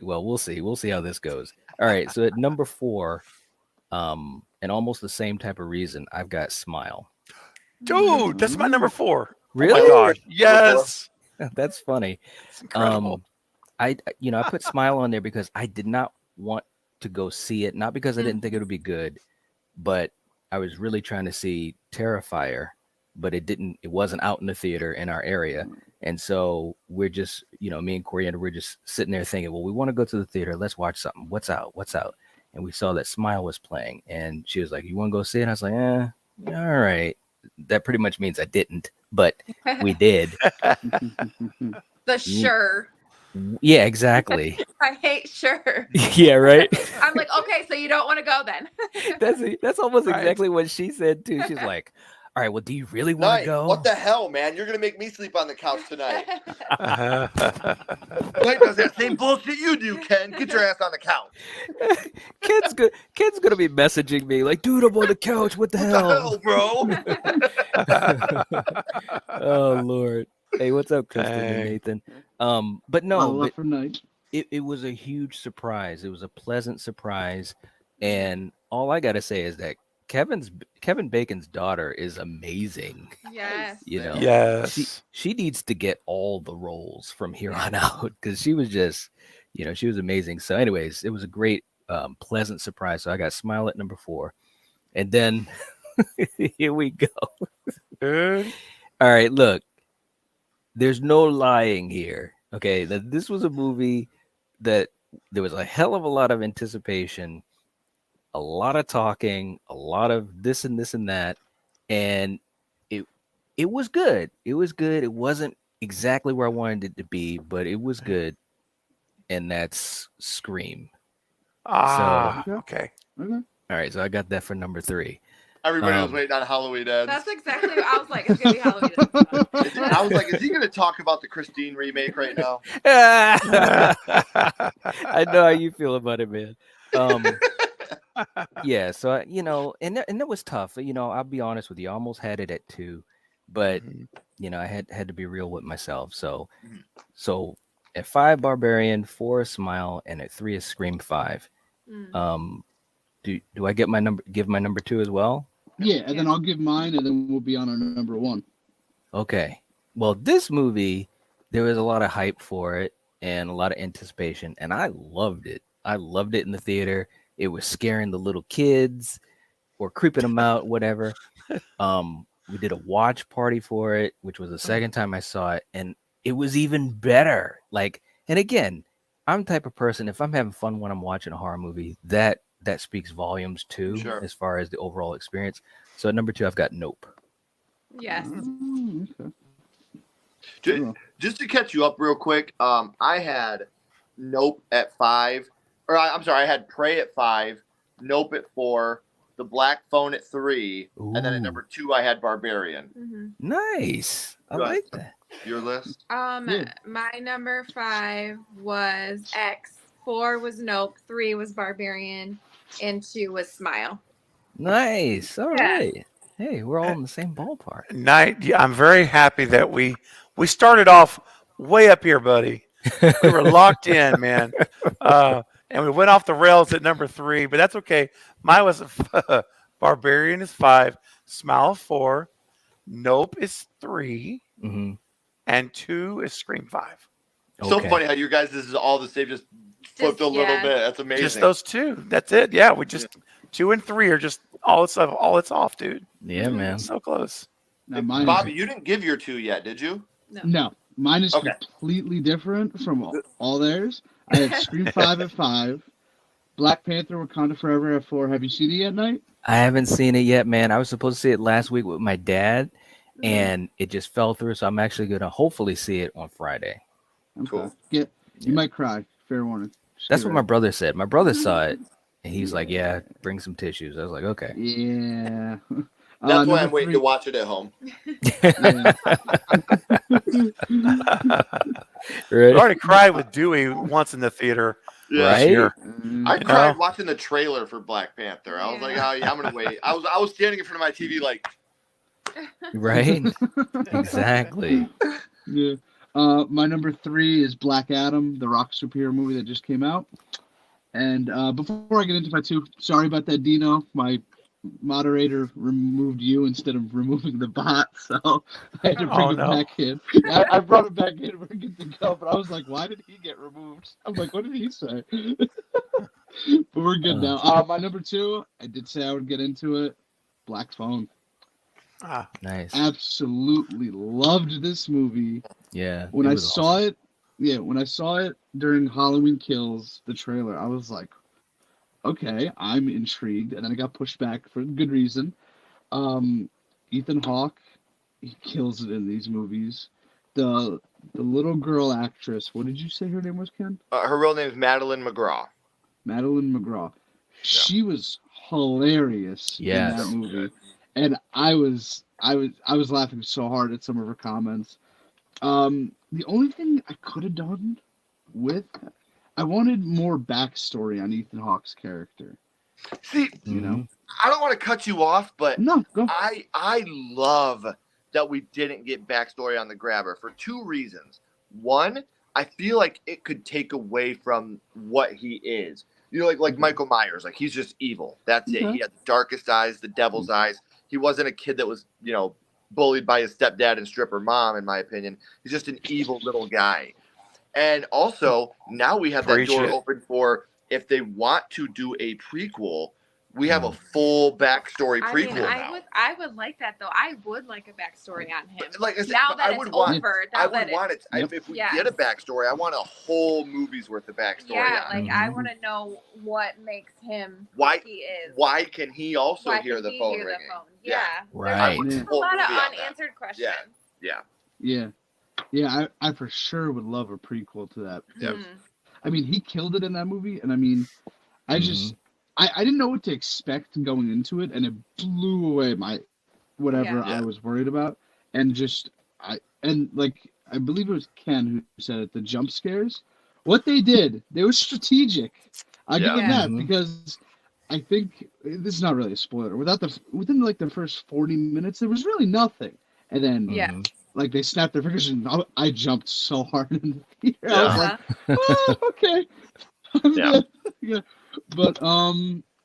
well, we'll see. We'll see how this goes. All right. So at number 4, and almost the same type of reason, I've got Smile. Dude, that's my number 4. Really? Oh my gosh. Yes. That's funny. It's incredible. I put Smile on there because I did not want to go see it, not because I didn't think it would be good, but I was really trying to see Terrifier, but it wasn't out in the theater in our area. And so we're just, me and Coriander, we're just sitting there thinking, well, we want to go to the theater. Let's watch something. What's out? And we saw that Smile was playing, and she was like, you want to go see it? And I was like, all right. That pretty much means I didn't, but we did. The sure. Yeah, exactly. I hate sure. Yeah, right. I'm like, okay, so you don't want to go then. That's almost Right. exactly what she said too. She's like, all right, well, do you really want to Night. go? What the hell, man? You're gonna make me sleep on the couch tonight. Uh-huh. Night does that same bullshit you do, Ken. Get your ass on the couch. Kid's gonna be messaging me like, dude, I'm on the couch. What the What the hell? hell, bro? Oh Lord. Hey, what's up, Kristen and Dang. Nathan? But I no, love but for night. it was a huge surprise. It was a pleasant surprise. And all I gotta say is that Kevin Bacon's daughter is amazing. Yes. Yes. She needs to get all the roles from here on out, because she was just, she was amazing. So anyways, it was a great pleasant surprise. So I got Smile at number 4. And then here we go. Dude. All right, look, there's no lying here. Okay, this was a movie that there was a hell of a lot of anticipation, a lot of talking, a lot of this and this and that, and it was good. It was good. It wasn't exactly where I wanted it to be, but it was good. And that's Scream. Okay. Okay. All right, so I got that for number 3. Everybody was waiting on Halloween ends. That's exactly what I was like. It's gonna be Halloween. I was like, is he gonna talk about the Christine remake right now? I know how you feel about it, man. Yeah, so and that was tough. I'll be honest with you. I almost had it at 2, but I had to be real with myself. So at 5, Barbarian, 4 Smile, and at 3 is Scream 5. Do I give my number 2 as well? Yeah, and then I'll give mine, and then we'll be on our number 1. Okay. Well, this movie, there was a lot of hype for it and a lot of anticipation, and I loved it. I loved it in the theater. It was scaring the little kids or creeping them out, whatever. We did a watch party for it, which was the second time I saw it, and it was even better. And again, I'm the type of person, if I'm having fun when I'm watching a horror movie, that speaks volumes too, Sure. as far as the overall experience. So at number 2, I've got Nope. Yes. Okay. Just to catch you up real quick, I had Nope at 5, or I'm sorry, I had Prey at 5, Nope at 4, The Black Phone at 3, and then at Ooh. number 2 I had Barbarian. Nice. I Good. like that. Your list? Yeah. My number 5 was X, 4 was Nope, 3 was Barbarian, and 2 was Smile. Nice. All Yeah. right. Hey, we're all in the same ballpark. Yeah, I'm very happy that we started off way up here, buddy. We were locked in, man. And we went off the rails at number 3, but that's okay. Mine was Barbarian is 5, Smile 4, Nope is 3, Mhm. and 2 is Scream 5. So Okay. funny how you guys, this is all the same, just flipped a little yeah. bit. That's amazing. Just those two. That's it. Yeah, we just 2 and 3 are just all it's off, dude. Yeah, man. So close. Now, mine Bobby, is, you didn't give your 2 yet, did you? no, mine is Okay. completely different from all theirs. I have Scream 5 at 5, Black Panther: Wakanda Forever at 4. Have you seen it yet, Night? I haven't seen it yet, man. I was supposed to see it last week with my dad, Mhm. and it just fell through. So I'm actually gonna hopefully see it on Friday. Okay. Cool. You Yeah. might cry. Fair warning. Just That's get what my ready. brother said. My brother saw it, and he's like, "Yeah, bring some tissues." I was like, "Okay." Yeah. That's why number I'm waiting 3 to watch it at home. We Right? already cried with Dewey once in the theater Right? this year. I You cried know? watching the trailer for Black Panther. I was like, Yeah. oh yeah, I'm gonna wait. I was standing in front of my TV like, Right? Exactly. Yeah. My number 3 is Black Adam, the Rock superhero movie that just came out. And before I get into my 2, sorry about that, Dino. My moderator removed you instead of removing the bot, so I had to bring Oh, him no. back in. I brought him back in. We're good to go, but I was like, why did he get removed? I'm like, what did he say? But we're good now. My number 2, I did say I would get into it. Black Phone. Ah, Nice. Absolutely loved this movie. Yeah. When it I was saw awesome. it, yeah, when I saw it during Halloween Kills, the trailer, I was like, okay, I'm intrigued, and then I got pushed back for good reason. Ethan Hawke, he kills it in these movies. The little girl actress, what did you say her name was, Ken? her real name is Madeline McGraw. Madeline McGraw. She was hilarious in Yes. that movie, and I was laughing so hard at some of her comments. The only thing I could have done with, I wanted more backstory on Ethan Hawke's character. See, You know? Mhm. I don't want to cut you off, but No, go. I love that we didn't get backstory on the grabber for 2 reasons. One, I feel like it could take away from what he is. You know, like Mhm. Michael Myers, like he's just evil. That's it. Okay. He had the darkest eyes, the devil's eyes. He wasn't a kid that was, bullied by his stepdad and stripper mom, in my opinion. He's just an evil little guy. And also, now we have that Preach door it. open for if they want to do a prequel, we have a full backstory I prequel mean, now. I would like that though. I would like a backstory on him. Like I said, Now but that I it's would want, over, I now would that want it. Yep. If we Yes. get a backstory, I want a whole movie's worth of backstory. yeah, on like him. I Mhm. want to know what makes him Why- who he is. Why can he also Why hear can the he phone hear ringing? the phone? Yeah. Yeah, Right. want Yeah. There's a lot of movie on that. unanswered questions. Yeah. Yeah, I for sure would love a prequel to that. Yep. Mhm. I mean, he killed it in that movie, and I mean, I just, I didn't know what to expect going into it, and it blew away my whatever Yeah. I was worried about, and just I believe it was Ken who said it. The jump scares, what they did, they were strategic. I give them Yeah. that Mhm. because I think this is not really a spoiler. Within like the first 40 minutes, there was really nothing, and then Yeah. Mhm. like they snapped their fingers, and I jumped so hard in the theater. I Yeah. was like, oh, okay. I'm Yeah. good. Yeah. But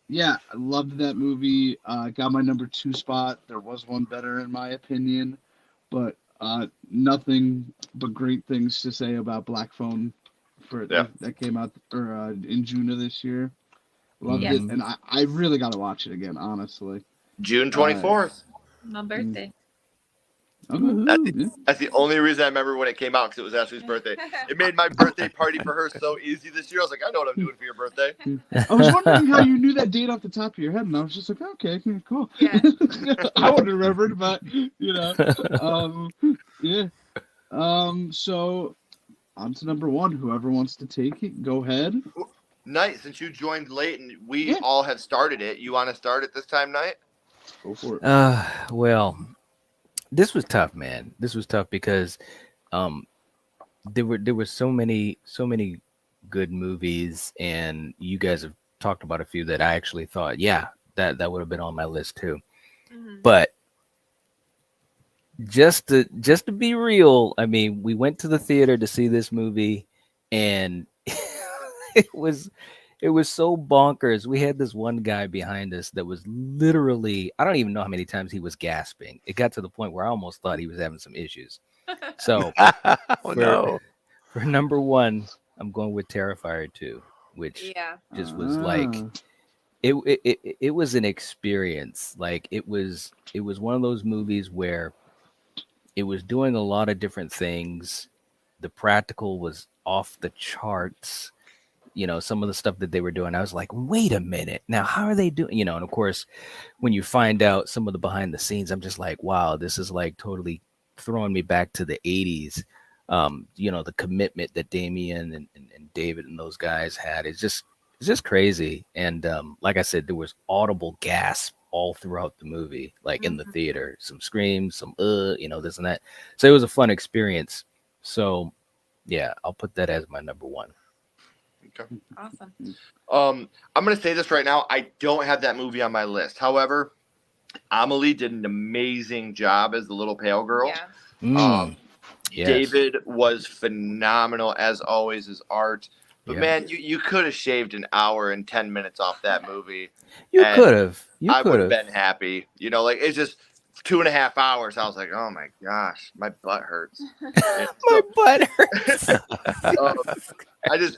yeah, I loved that movie. Got my number 2 spot. There was one better in my opinion, but nothing but great things to say about Black Phone Yeah. that came out in June of this year. Loved Yes. it, and I really got to watch it again, honestly. June 24th. My birthday. Okay. Yeah. That's the only reason I remember when it came out, because it was Ashley's birthday. It made my birthday party for her so easy this year. I was like, I know what I'm doing for your birthday. I was wondering how you knew that date off the top of your head, and I was just like, okay, cool. Yeah. I would have remembered, but yeah. So on to number 1. Whoever wants to take it, go ahead. Knight, since you joined late and we Yeah. all have started it, you want to start it this time, Knight? Go for it. Well, this was tough, man. This was tough because there were so many good movies, and you guys have talked about a few that I actually thought, yeah, that would have been on my list too. Mhm. But just to be real, I mean, we went to the theater to see this movie, and it was so bonkers. We had this one guy behind us that was literally, I don't even know how many times he was gasping. It got to the point where I almost thought he was having some issues. So oh no. For number one, I'm going with Terrifier 2, which Yeah. just was like it was an experience. Like it was one of those movies where it was doing a lot of different things. The practical was off the charts. You know, some of the stuff that they were doing, I was like, wait a minute, now how are they doing? You know, and of course, when you find out some of the behind the scenes, I'm just like, wow, this is like totally throwing me back to the 80s. You know, the commitment that Damien and David and those guys had is just crazy. And like I said, there was audible gasp all throughout the movie, like in the theater, some screams, some you know, this and that. So it was a fun experience. So yeah, I'll put that as my number one. Okay. Awesome. I'm gonna say this right now. I don't have that movie on my list. However, Amelie did an amazing job as the little pale girl. Yeah. Yes. David was phenomenal as always. His art. But Yeah. man, you could have shaved an hour and 10 minutes off that movie. You and could have. I would have been happy. You know, like it's just 2.5 hours. I was like, oh my gosh, my butt hurts. My butt hurts.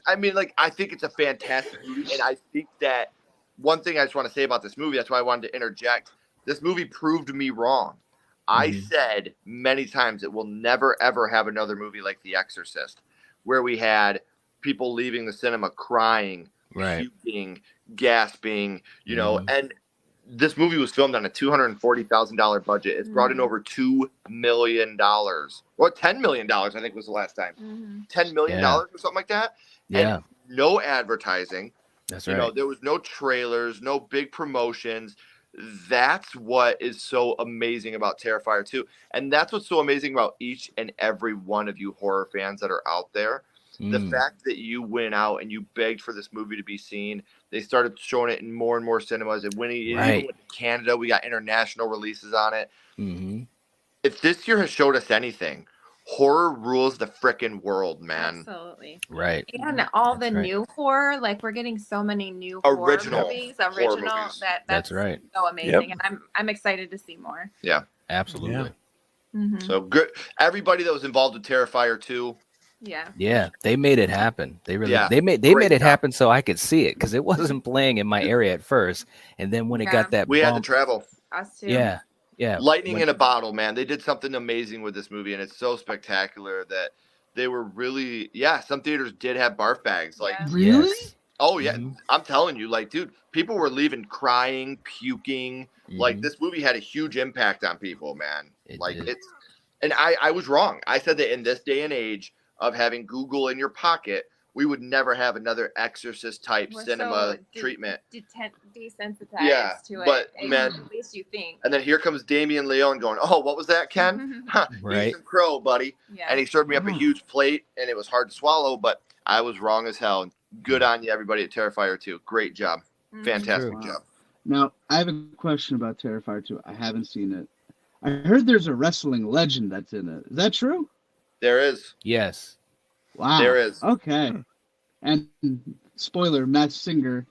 I mean, like, I think it's a fantastic movie. And I think that one thing I just want to say about this movie, that's why I wanted to interject. This movie proved me wrong. I said many times it will never, ever have another movie like The Exorcist, where we had people leaving the cinema crying, Right. puking, gasping, you know, and this movie was filmed on a $240,000 budget. It's brought in over $2 million. Or $10 million, I think was the last time. $10 million or something like that. Yeah. And no advertising. That's You right. know, there was no trailers, no big promotions. That's what is so amazing about Terrifier 2. And that's what's so amazing about each and every one of you horror fans that are out there. The fact that you went out and you begged for this movie to be seen. They started showing it in more and more cinemas. And when it even went to Canada, we got international releases on it. If this year has showed us anything, horror rules the frickin' world, man. Absolutely. Right. And all That's the right. new horror, like we're getting so many new Original horror movies, horror movies. That's right. so amazing. And I'm excited to see more. Absolutely. So good. Everybody that was involved with Terrifier 2. Yeah, they made it happen. They really Yeah, they made great it job. happen so I could see it because it wasn't playing in my area at first, and then when it got that We had to bump, travel. Us too. yeah, Lightning when- in a bottle, man. They did something amazing with this movie, and it's so spectacular that they were really, some theaters did have barf bags. Like, Yeah. Really? Yes. oh, yeah. I'm telling you, like, dude, people were leaving crying, puking. Like, this movie had a huge impact on people, man. It Like, did. and I was wrong. I said that in this day and age of having Google in your pocket, we would never have another Exorcist type We're cinema so treatment. Desensitized to it. but, At man- least you think. And then here comes Damien Leone going, oh, what was that, Ken? Huh, Right. eat some crow, buddy. Yeah. And he served me up a huge plate, and it was hard to swallow, but I was wrong as hell. Good on you, everybody at Terrifier 2. Great job. Fantastic Wow. job. Now, I have a question about Terrifier 2. I haven't seen it. I heard there's a wrestling legend that's in it. Is that true? There is. Yes. Wow. There is. Okay. And spoiler, Matt Singer,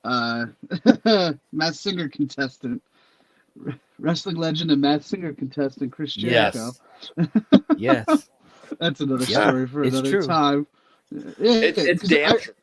Matt Singer contestant, wrestling legend and Matt Singer contestant Chris Jericho. Yes. Yes. That's another Yeah, story for it's another true. time. It's damn true.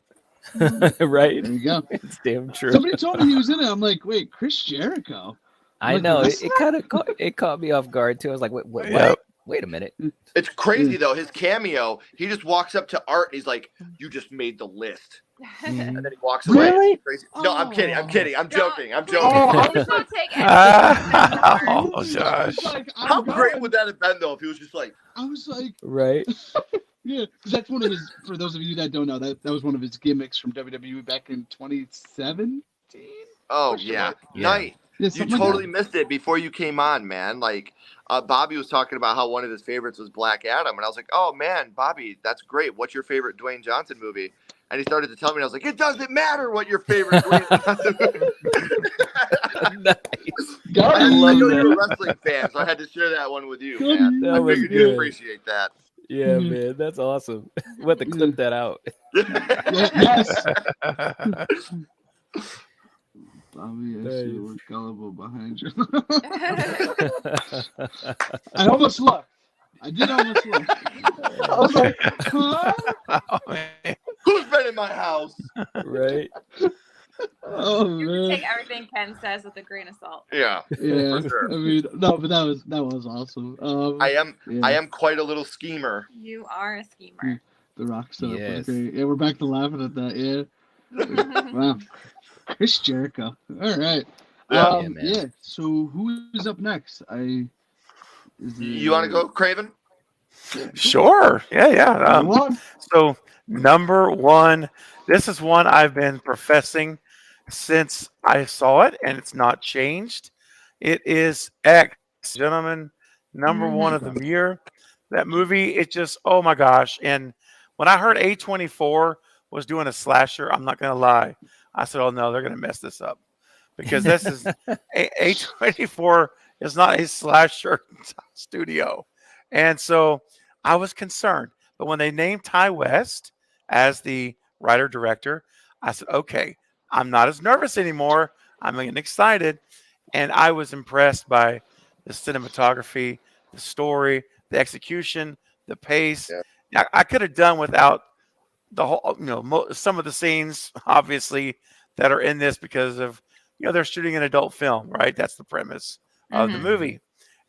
Right. There you go. It's damn true. Somebody told me he was in it. I'm like, wait, Chris Jericho? I Like, know what's it kind of caught me off guard too. I was like, what? Yep. Wait a minute. It's crazy, though. His cameo, he just walks up to Art, and he's like, you just made the list. And then he walks away. Really? It's crazy. No, I'm kidding. I'm kidding. I'm joking. I'm Oh, joking. please don't take Oh, anything. Josh. Like, How I'm great going. would that have been, though, if he was just like, I was like, Right. yeah, 'cause that's one of his. For those of you that don't know, that was one of his gimmicks from WWE back in 2017. oh, Sure. yeah. Yeah. Nice. Yeah, You something like totally that. missed it before you came on, man. Like, Bobby was talking about how one of his favorites was Black Adam. And I was like, oh, man, Bobby, that's great. What's your favorite Dwayne Johnson movie? And he started to tell me, and I was like, it doesn't matter what your favorite Dwayne Johnson movie Nice. I I love know that. you're a wrestling fan, so I had to share that one with you, Good. man. That I was figured you'd good. appreciate that. Yeah, Mhm. man, that's awesome. We'll have to clip that out. Yeah, yes. Bobby, I see Nice. we're gullible behind you. I almost looked. I did almost look. I was like, huh? Oh, man. Who's been in my house? Right. Oh You can man. take everything Ken says with a grain of salt. Yeah, Yeah. for sure. I mean, no, but that was awesome. I am Yeah. quite a little schemer. You are a schemer. The Rock setup Yes. was great. Yeah, we're back to laughing at that. Yeah. Wow. Chris Jericho. All right. Yeah. Yeah, man. Yeah. So who is up next? You want to go, Craven? Sure. Yeah. One. So number one, this is one I've been professing since I saw it, and it's not changed. It is X, gentlemen, number one of the year. That movie, it just, oh my gosh. And when I heard A24 was doing a slasher, I'm not gonna lie, I said, oh no, they're gonna mess this up, because this is A24 is not a slasher studio, and so I was concerned. But when they named Ty West as the writer director, I said, okay, I'm not as nervous anymore. I'm getting excited. And I was impressed by the cinematography, the story, the execution, the pace. Yeah. I could have done without the whole, some of the scenes, obviously, that are in this because of, they're shooting an adult film, right? That's the premise of the movie.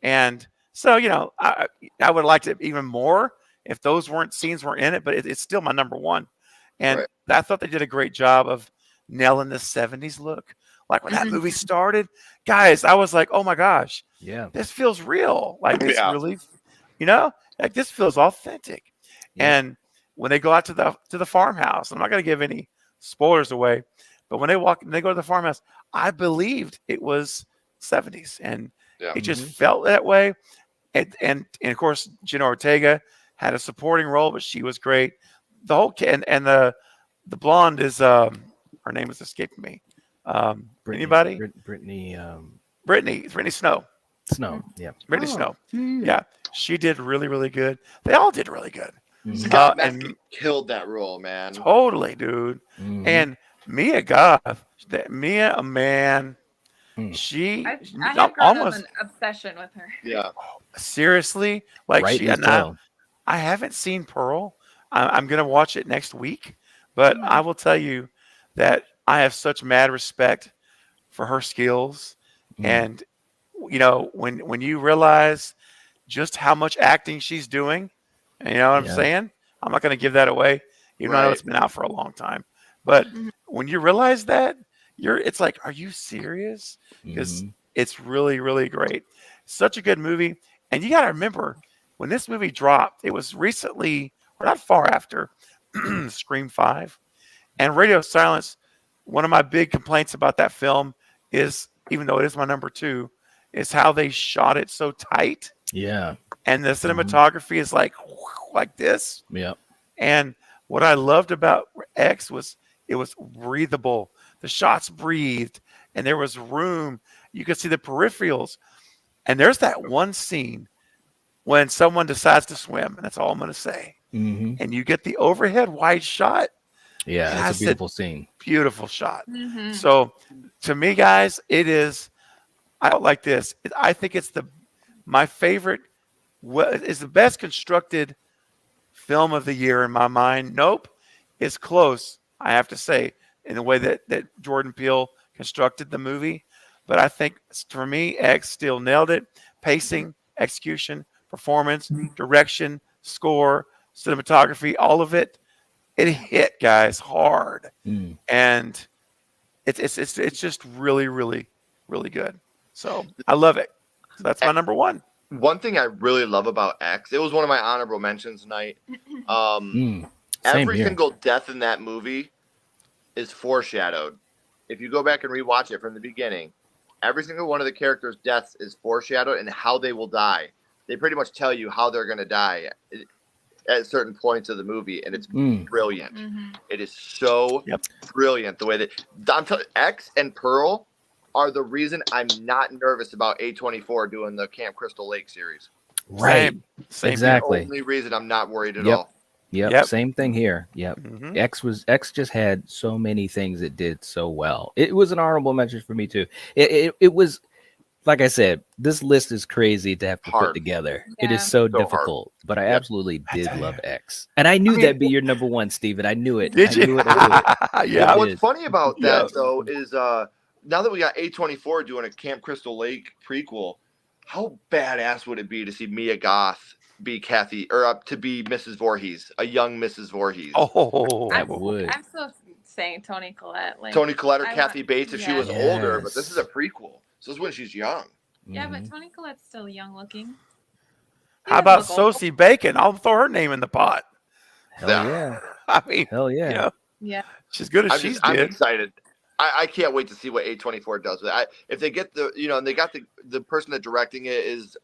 And so, I would have liked it even more if those scenes weren't in it, but it's still my number one. And Right. I thought they did a great job of nailing the 70s look. Like when that movie started, guys, I was like, oh my gosh, Yeah. this feels real. Like this Yeah. really, like this feels authentic. Yeah. And when they go out to the farmhouse, I'm not going to give any spoilers away, but when they go to the farmhouse, I believed it was 70s, and Yeah. it just felt that way. And of course, Jenna Ortega had a supporting role, but she was great. The whole and the blonde is her name is escaping me. Anybody? Brittany Brittany Snow. Snow. Yeah. Brittany Oh, Snow. yeah. Yeah, she did really, really good. They all did really good. Mhm. Scott and Mescudi killed that role, man. totally, dude. Mhm. And Mia Goth, a man, Hmm. she I have grown almost up an obsession with her. Yeah. seriously, like Rightly and so. I haven't seen Pearl. I'm gonna watch it next week, but I will tell you that I have such mad respect for her skills, Mhm. and when you realize just how much acting she's doing, and you know what I'm Yeah. saying? I'm not gonna give that away, even though I know Right. it's been out for a long time. But Mhm. when you realize that, it's like, are you serious? Because Mhm. it's really, really great. Such a good movie. And you got to remember, when this movie dropped, it was recently, or not far after, Scream 5. And Radio Silence, one of my big complaints about that film is, even though it is my number two, is how they shot it so tight. Yeah. And the cinematography is like this. Yeah. And what I loved about X was it was breathable. The shots breathed, and there was room. You could see the peripherals. And there's that one scene when someone decides to swim, and that's all I'm going to say. Hmm. And you get the overhead wide shot. Yeah. And I It's a said, beautiful scene. beautiful shot. Mhm. So to me, guys, it is. I don't like this. I think it's my favorite. Is the best constructed film of the year in my mind. Nope, it's close. I have to say, in the way that Jordan Peele constructed the movie, but I think for me, X still nailed it. Pacing, execution, performance, direction, score, cinematography, all of it. It hit, guys, hard, Mm. and it's just really, really, really good. So I love it. So that's my number one. One thing I really love about X, it was one of my honorable mentions tonight. Mm. Same Every here. single death in that movie is foreshadowed. If you go back and rewatch it from the beginning, every single one of the characters' deaths is foreshadowed and how they will die. They pretty much tell you how they're going to die at certain points of the movie, and it's Mm. brilliant. Mhm. It is so brilliant the way that X and Pearl are the reason I'm not nervous about A24 doing the Camp Crystal Lake series. Right. Same Exactly. The only reason I'm not worried at Yep. all. Yep. Same thing here. Yep. Mhm. X just had so many things it did so well. It was an honorable mention for me too. It was like I said, this list is crazy to have to put Hard. together. It Yeah. is so hard. difficult, but I Yep. absolutely did tell love you. X. And I knew mean- that'd be your number one, Steven. I knew it. Did I you? knew it. I knew it. Yeah. It What's is. funny about Yeah. that though is now that we got A24 doing a Camp Crystal Lake prequel, how badass would it be to see Mia Goth be Kathy or to be Mrs. Voorhees, a young Mrs. Voorhees? Oh, That would. I'm still saying Tony Collette. Like, Tony Collette or I Kathy want- Bates if she yeah. was older, but this is a Yes. prequel. So this is when she's young. yeah, but Mhm. Tony Collette's still young looking. He how doesn't about look old. Sosie Bacon? I'll throw her name in the pot. Hell yeah. I mean, Hell yeah. you know, Yeah. she's good as I'm, she's just, I'm did. excited. I can't wait to see what A24 does with it. If they get and they got the person that directing it is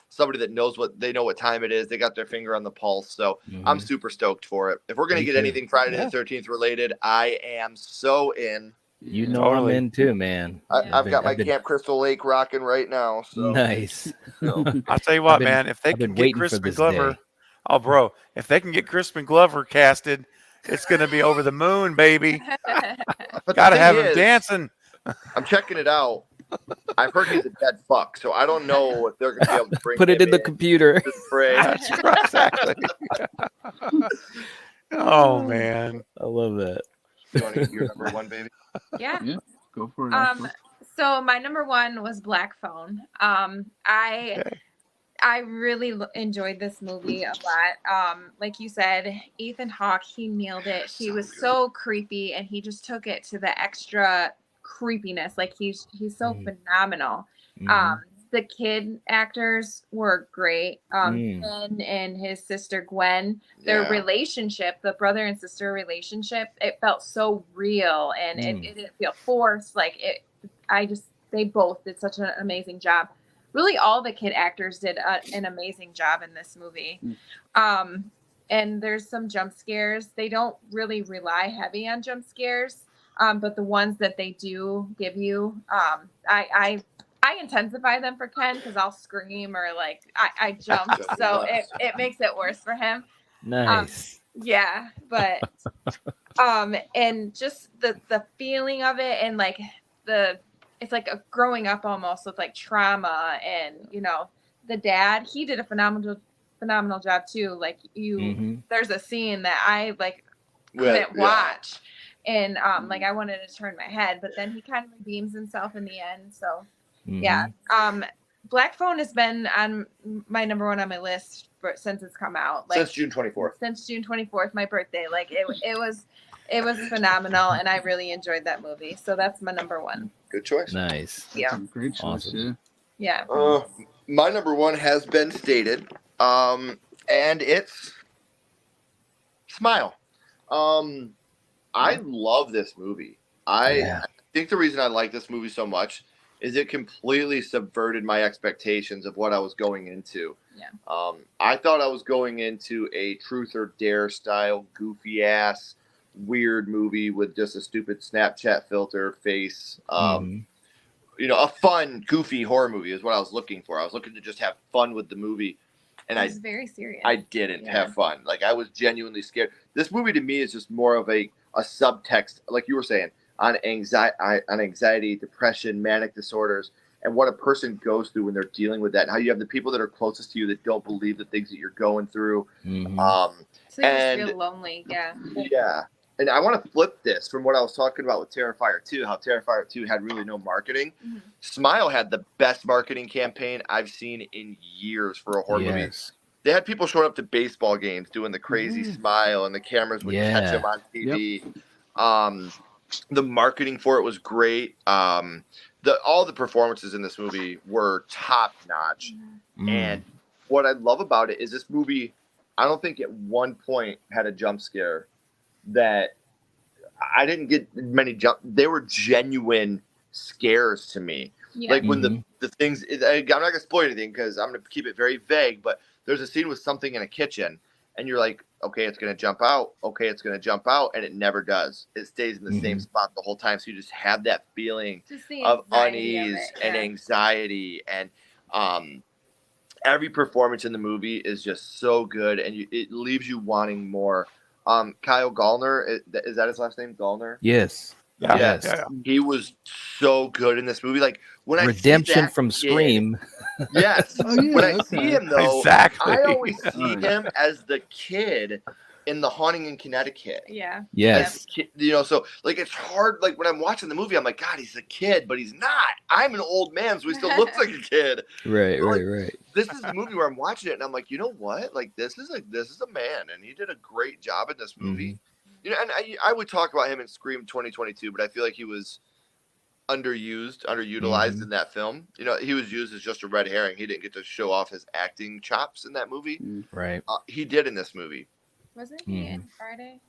somebody that knows what time it is. They got their finger on the pulse. So I'm Mhm. super stoked for it. If we're gonna Me get too. anything Friday Yeah. the 13th related, I am so in. You know Totally. I'm in too, man. I've been- got my I've been- Camp Crystal Lake rocking right now. So Nice. I'll tell you what, been- man. If they I've been can get waiting for Crispin this Glover, day. oh, bro, if they can get Crispin Glover casted, it's gonna be over the moon, baby. But the Gotta thing have him is, dancing. I'm checking it out. I've heard he's a dead fuck, so I don't know if they're gonna be able to bring Put it him in the computer. to the fray. That's right, exactly. Oh man. I love that. You want to get your number one, baby? Yeah. Go for it. Um, so my number one was Black Phone. I really enjoyed this movie a lot. Like you said, Ethan Hawke, he nailed it. He was so creepy, and he just took it to the extra creepiness. Like he's so Mhm. phenomenal. Mhm. The kid actors were great. Mm. Ben and his sister Gwen, their Yeah. relationship, the brother and sister relationship, it felt so real, and Mm. it didn't feel forced. Like they both did such an amazing job. Really, all the kid actors did an amazing job in this movie. And there's some jump scares. They don't really rely heavy on jump scares, but the ones that they do give you, I intensify them for Ken because I'll scream or like I jump, so it makes it worse for him. Nice. Yeah, but and just the feeling of it, and like it's like a growing up almost with like trauma, and the dad, he did a phenomenal job too. Like Mhm. there's a scene that I like Well, couldn't yeah. watch, and like I wanted to turn my head, but then he kind of redeems himself in the end. So yeah, Black Phone has been on my number one on my list since it's come out. Like Since June 24th. since June 24th, my birthday. Like it was phenomenal, and I really enjoyed that movie. So that's my number one. Good choice. Nice. Yeah, Great choice. Awesome. Yeah. yeah. My number one has been stated, and it's Smile. I love this movie. Yeah. I think the reason I like this movie so much is it completely subverted my expectations of what I was going into. Yeah. I thought I was going into a Truth or Dare style goofy ass weird movie with just a stupid Snapchat filter face. Mhm. A fun, goofy horror movie is what I was looking for. I was looking to just have fun with the movie, and It I was very serious. I didn't Yeah. have fun. Like I was genuinely scared. This movie to me is just more of a subtext, like you were saying, on anxiety, depression, manic disorders, and what a person goes through when they're dealing with that. And how you have the people that are closest to you that don't believe the things that you're going through. Mhm. so you just and- feel lonely. Yeah. Yeah. And I want to flip this from what I was talking about with Terrifier 2, how Terrifier 2 had really no marketing. Mhm. Smile had the best marketing campaign I've seen in years for a horror movie. Yes. They had people showing up to baseball games doing the crazy Mm. smile, and the cameras would catch Yeah. them on TV. The marketing for it was great. All the performances in this movie were top notch. Mm. And what I love about it is this movie, I don't think at one point had a jump scare that I didn't get many they were genuine scares to me. Yeah. Like when the things, I'm not gonna spoil anything because I'm gonna keep it very vague, but there's a scene with something in a kitchen and you're like, okay, it's gonna jump out, and it never does. It stays in the same spot the whole time. So you just have that feeling Just the of anxiety of unease it, and yeah. anxiety, and every performance in the movie is just so good, and it leaves you wanting more. Kyle Gallner, is that his last name? Gallner? Yes. Yeah, Yes. yeah, He was so good in this movie. Like when I see Redemption that from kid- Scream. Yes. Oh yeah, When I okay. see him though, exactly. I always see Alright. him as the kid in The Haunting in Connecticut. Yeah. Yes. So like it's hard. Like when I'm watching the movie, I'm like, God, he's a kid, but he's not. I'm an old man, so he still looks like a kid. Right, Like, right. This is the movie where I'm watching it, and I'm like, you know what? Like this is a man, and he did a great job in this movie. You know, and I would talk about him in Scream 2022, but I feel like he was underutilized in that film. You know, he was used as just a red herring. He didn't get to show off his acting chops in that movie. Right. He did in this movie. Wasn't he in Friday?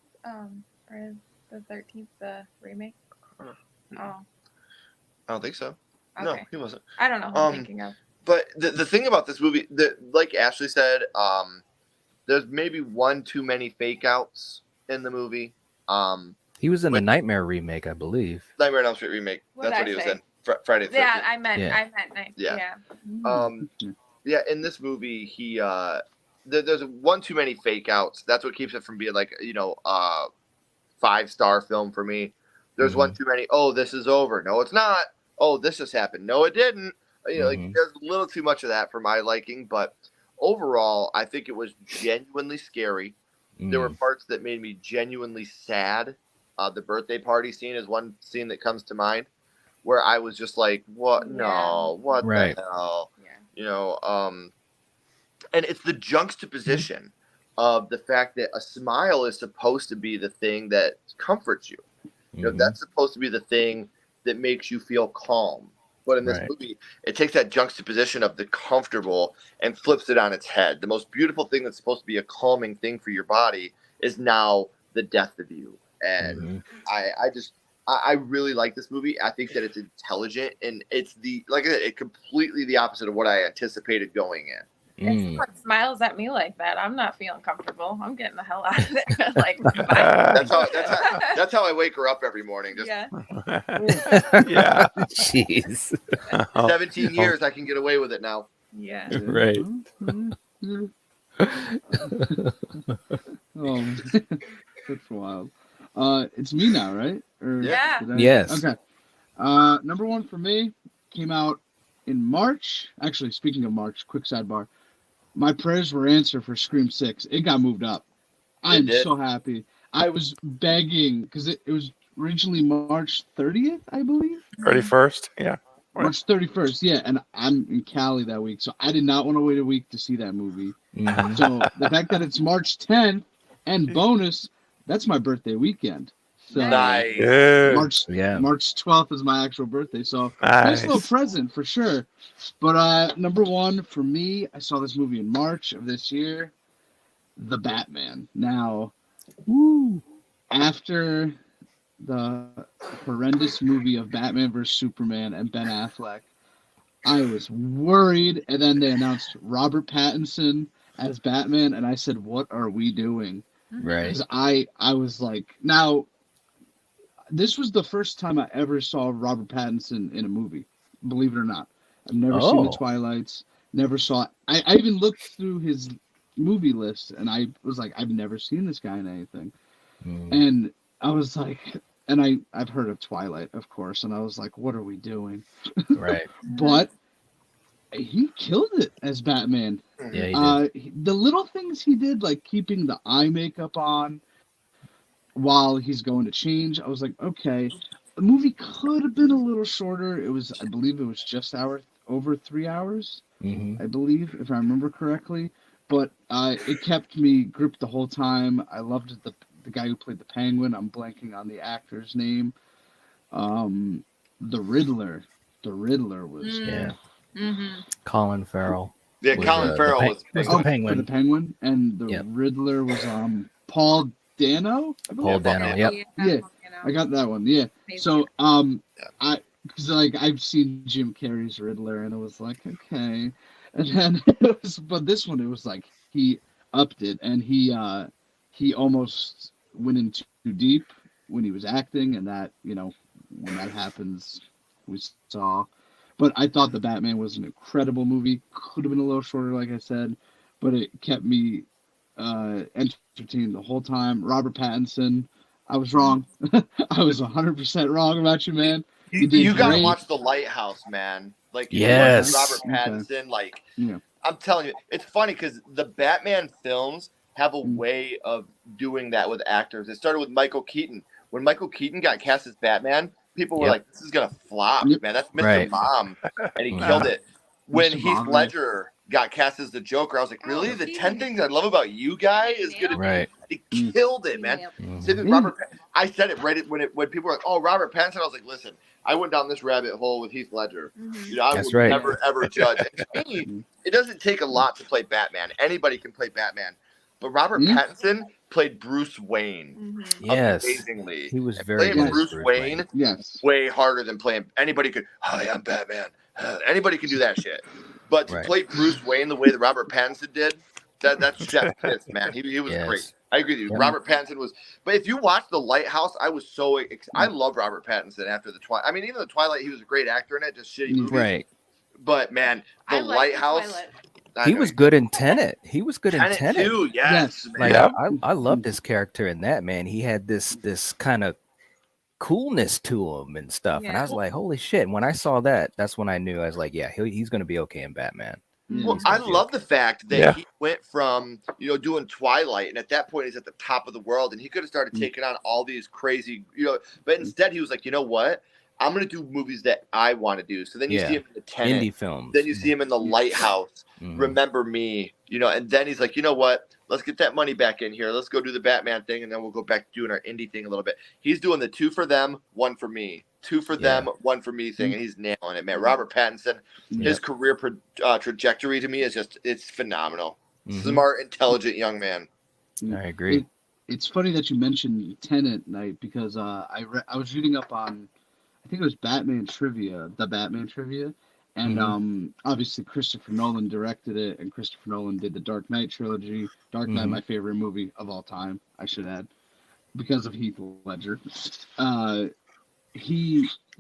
Friday the 13th, the remake? Oh, I don't think so. okay. No, he wasn't. I don't know who I'm thinking of. But the thing about this movie, like Ashley said, there's maybe one too many fake outs in the movie. He was in the Nightmare remake, I believe. Nightmare on Elm Street remake. What That's did what I he was say? in. Friday the 13th. Yeah, I meant night. Yeah. Yeah. Yeah, in this movie, he there's one too many fake outs. That's what keeps it from being like, you know, 5-star film for me. There's one too many. Oh, this is over. No, it's not. Oh, this just happened. No, it didn't. You know, like there's a little too much of that for my liking, but overall, I think it was genuinely scary. There were parts that made me genuinely sad. The birthday party scene is one scene that comes to mind, where I was just like, "What? No, what Right. the hell?" Yeah. You know, and it's the juxtaposition of the fact that a smile is supposed to be the thing that comforts you. You know, that's supposed to be the thing that makes you feel calm. But in this movie, it takes that juxtaposition of the comfortable and flips it on its head. The most beautiful thing that's supposed to be a calming thing for your body is now the death of you. And I really like this movie. I think that it's intelligent, and it's like I said, it's completely the opposite of what I anticipated going in. If someone smiles at me like that, I'm not feeling comfortable. I'm getting the hell out of there. Like, That's how I wake her up every morning. Just yeah. Yeah. Jeez. 17 years, I can get away with it now. Yeah. Right. Oh, that's wild. It's me now, right? Or Yeah. did I- Yes. Okay. Number one for me came out in March. Actually, speaking of March, quick sidebar. My prayers were answered for Scream 6. It got moved up. I'm did? so happy. I was begging because it was originally March 30th, I believe. 31st. Yeah. March 31st, yeah, and I'm in Cali that week, so I did not want to wait a week to see that movie. So the fact that it's March 10th and bonus, that's my birthday weekend. So Nice. Good. March 12th is my actual birthday, so nice little present for sure. But number one for me, I saw this movie in March of this year, The Batman. Now, after the horrendous movie of Batman vs Superman and Ben Affleck, I was worried, and then they announced Robert Pattinson as Batman, and I said, "What are we doing?" Right. Because I was like, now, this was the first time I ever saw Robert Pattinson in a movie. Believe it or not, I've never seen the Twilights. Never saw it. I even looked through his movie list, and I was like, I've never seen this guy in anything. And I was like, and I've heard of Twilight, of course, and I was like, what are we doing? Right. But he killed it as Batman. Yeah, he did. The little things he did, like keeping the eye makeup on while he's going to change, I was like, okay. The movie could have been a little shorter. It was, I believe it was just over 3 hours, I believe, if I remember correctly. But it kept me gripped the whole time. I loved the guy who played the Penguin. I'm blanking on the actor's name. The Riddler. The Riddler was Colin Farrell. Yeah, Colin Farrell was the Penguin. For the Penguin, and the Riddler was Paul Dano. Paul Dano. Yep. Yeah, I got that one. Yeah. So because like I've seen Jim Carrey's Riddler, and it was like, okay, and then but this one, it was like he upped it, and he almost went in too deep when he was acting, and that, you know, when that happens, we saw. But I thought The Batman was an incredible movie. Could have been a little shorter, like I said, but it kept me entertained the whole time. Robert Pattinson, I was wrong. I was 100% wrong about you, man. You did You gotta great. watch The Lighthouse, man. Like, if Yes. you watch Robert Okay. Pattinson, like, Yeah. I'm telling you, it's funny because the Batman films have a Mm. way of doing that with actors. It started with Michael Keaton. When Michael Keaton got cast as Batman, people were Yep. like, "This is gonna flop, Yep. man. That's Mr. Right. Mom," and he Wow. killed it. When Mr. Heath Mom, right. Ledger got cast as the Joker, I was like, "Really? The 10 Things I Love About You guy is gonna be." Right. He Mm. killed it, man. Mhm. Same with Yeah. Robert. I said it right when people were like, "Oh, Robert Pattinson," I was like, "Listen, I went down this rabbit hole with Heath Ledger. You know, I That's would right. never ever judge." And to me, it doesn't take a lot to play Batman. Anybody can play Batman, but Robert Mm. Pattinson played Bruce Wayne Yes. amazingly. He was And very playing good as Bruce Bruce Wayne Yes. way harder than playing anybody could. Hi, I'm Batman. Anybody can do that shit, but to Right. play Bruce Wayne the way that Robert Pattinson did, that's chef kiss, man. He was Yes. great. I agree with you. Yeah. Robert Pattinson was, but if you watch The Lighthouse, I was so I love Robert Pattinson after the Twilight. I mean, even the Twilight, he was a great actor in it, just shitty movies. Right. But man, The Lighthouse, I He know was you- good in Tenet. He was good in Tenet Tenet. too. Yes, Yes. man. Like Yeah. I loved his character in that, man. He had this kind of coolness to him and stuff. And I was Yeah. like, holy shit. And when I saw that, that's when I knew. I was like, yeah, he's gonna be okay in Batman. Well, He's I gonna be love the fact that Yeah. he went from, doing Twilight, and at that point he's at the top of the world, and he could have started Mm. taking on all these crazy, but instead he was like, you know what? I'm going to do movies that I want to do. So then you Yeah. see him in the Tenet. indie films. Then you see him in The Lighthouse. Mhm. Remember Me, and then he's like, you know what? Let's get that money back in here. Let's go do the Batman thing, and then we'll go back to doing our indie thing a little bit. He's doing the 2 for them, 1 for me. 2 for them, 1 for me thing, and he's nailing it, man. Robert Pattinson, his career trajectory to me is it's phenomenal. Mhm. Smart, intelligent young man. I agree. It's funny that you mentioned Tenet night because I was reading up on, I think it was the Batman trivia, and obviously Christopher Nolan directed it, and Christopher Nolan did the Dark Knight trilogy. Dark Knight, Mhm. my favorite movie of all time, I should add, because of Heath Ledger.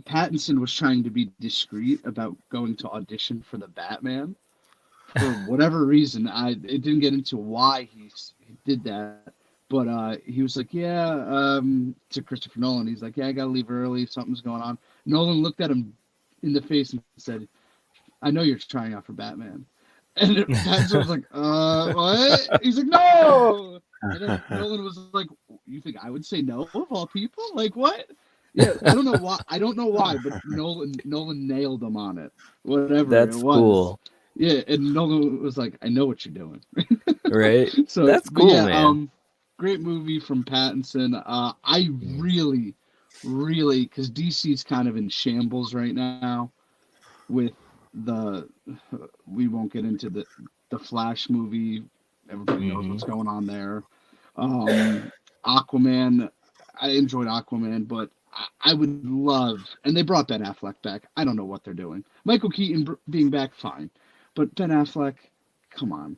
Pattinson was trying to be discreet about going to audition for the Batman. For whatever reason, it didn't get into why he did that, but he was like, to Christopher Nolan, he's like, I gotta leave early, something's going on. Nolan looked at him in the face and said, I know you're trying out for Batman. And Pattinson was like, what? He's like, no! And then Nolan was like, you think I would say no of all people? Like, what? Yeah, I don't know why, but Nolan nailed him on it. Whatever That's it was. cool. Yeah, and Nolan was like, I know what you're doing. Right? So That's but cool, yeah, man. Great movie from Pattinson. I really, because DC's kind of in shambles right now with we won't get into the Flash movie. Everybody knows what's going on there. Aquaman, I enjoyed Aquaman, but I would love, and they brought Ben Affleck back. I don't know what they're doing. Michael Keaton being back, fine. But Ben Affleck, come on.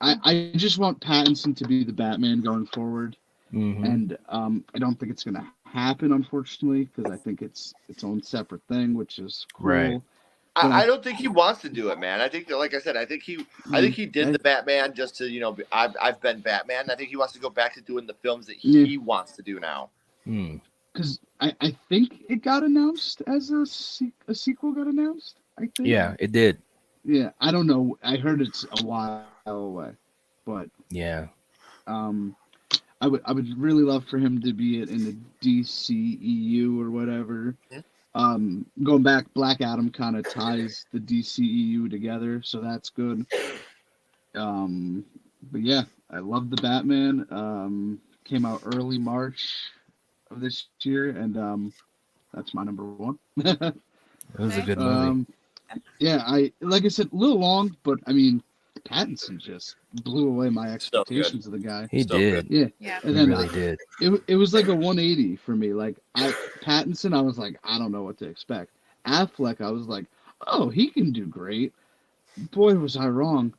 I just want Pattinson to be the Batman going forward. Mhm. And I don't think it's going to happen, unfortunately, because I think it's its own separate thing, which is cool. Right. But I don't think he wants to do it, man. I think, like I said, I think he did the Batman just to, I've been Batman. I think he wants to go back to doing the films that he wants to do now. Hmm. Because I think it got announced as a sequel got announced, I think. Yeah, it did. Yeah, I don't know. I heard it's a while away, but Yeah. I would really love for him to be in the DCEU or whatever. Going back, Black Adam kind of ties the DCEU together, so that's good. But yeah, I love the Batman. Came out early March of this year, and that's my number one. It was a good movie. Yeah, like I said, a little long, but I mean, Pattinson just blew away my expectations of the guy. He so did. Yeah, Yeah. and He then really did. it was like a 180 for me. Like Pattinson, I was like, I don't know what to expect. Affleck, I was like, oh, he can do great. Boy, was I wrong.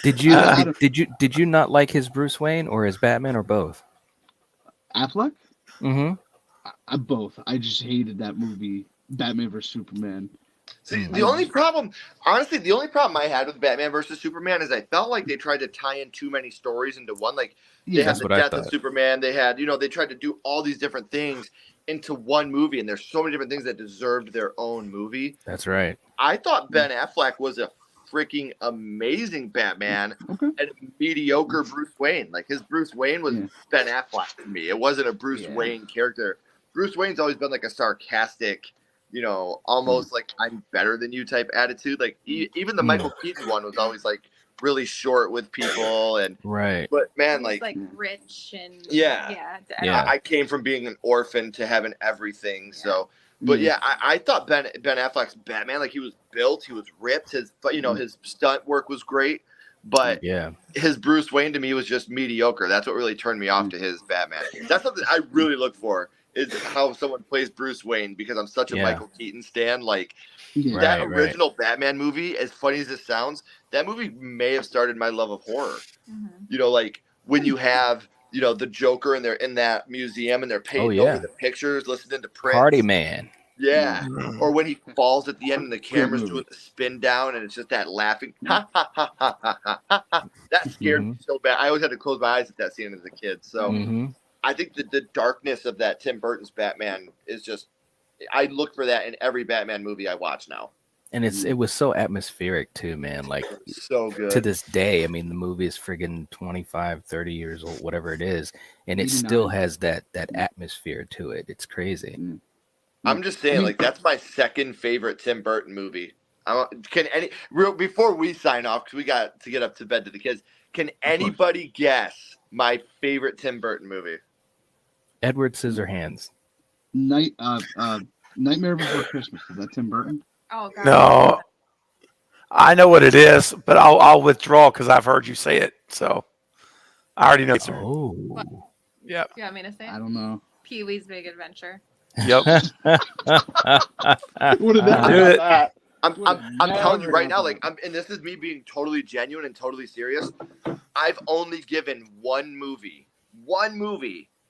Did you I don't- did you not like his Bruce Wayne or his Batman or both? Affleck? Mm-hmm. I both. I just hated that movie, Batman vs Superman. See, the only problem, honestly, the only problem I had with Batman versus Superman is I felt like they tried to tie in too many stories into one. Like they Yeah, had That's the what I death of thought. Superman. They had, they tried to do all these different things into one movie, and there's so many different things that deserved their own movie. That's right. I thought Ben Affleck was a freaking amazing Batman Okay. and a mediocre Bruce Wayne. Like his Bruce Wayne was Yeah. Ben Affleck to me. It wasn't a Bruce Yeah. Wayne character. Bruce Wayne's always been like a sarcastic, almost like I'm better than you type attitude. Like even the Michael Keaton one was always like really short with people, and Right. but man, He's, like like rich and Yeah. Yeah. I came from being an orphan to having everything. So, but yeah, I thought Ben Affleck's Batman, like he was built, he was ripped. His stunt work was great, but Yeah. his Bruce Wayne to me was just mediocre. That's what really turned me off to his Batman. That's something I really look for is how someone plays Bruce Wayne, because I'm such a Yeah. Michael Keaton stan. Like Yeah. Right, that original Batman movie, as funny as it sounds, that movie may have started my love of horror. Like when you have the Joker and they're in that museum and they're painting yeah. over the pictures, listening to Prince. Party Man. Yeah. Or when he falls at the end and the camera's movie. doing the spin down and it's just that laughing. Ha ha ha ha ha ha ha ha. That scared me so bad. I always had to close my eyes at that scene as a kid. So Hmm. I think that the darkness of that Tim Burton's Batman is just, I look for that in every Batman movie I watch now. And it was so atmospheric too, man. Like So good. to this day, I mean, the movie is friggin' 25, 30 years old, whatever it is, and it still 89. has that atmosphere to it. It's crazy. I'm just saying, like, that's my second favorite Tim Burton movie. Before we sign off, because we got to get up to bed to the kids, can anybody guess my favorite Tim Burton movie? Edward Scissorhands. Nightmare Before Christmas. Is that Tim Burton? Oh god. No, I know what it is, but I'll withdraw because I've heard you say it. So I already know. Oh. Yep. Do you want me to say I it? don't know. Pee-wee's Big Adventure. Yep. What did that Do it. I'm telling you right now, like, and this is me being totally genuine and totally serious. I've only given one movie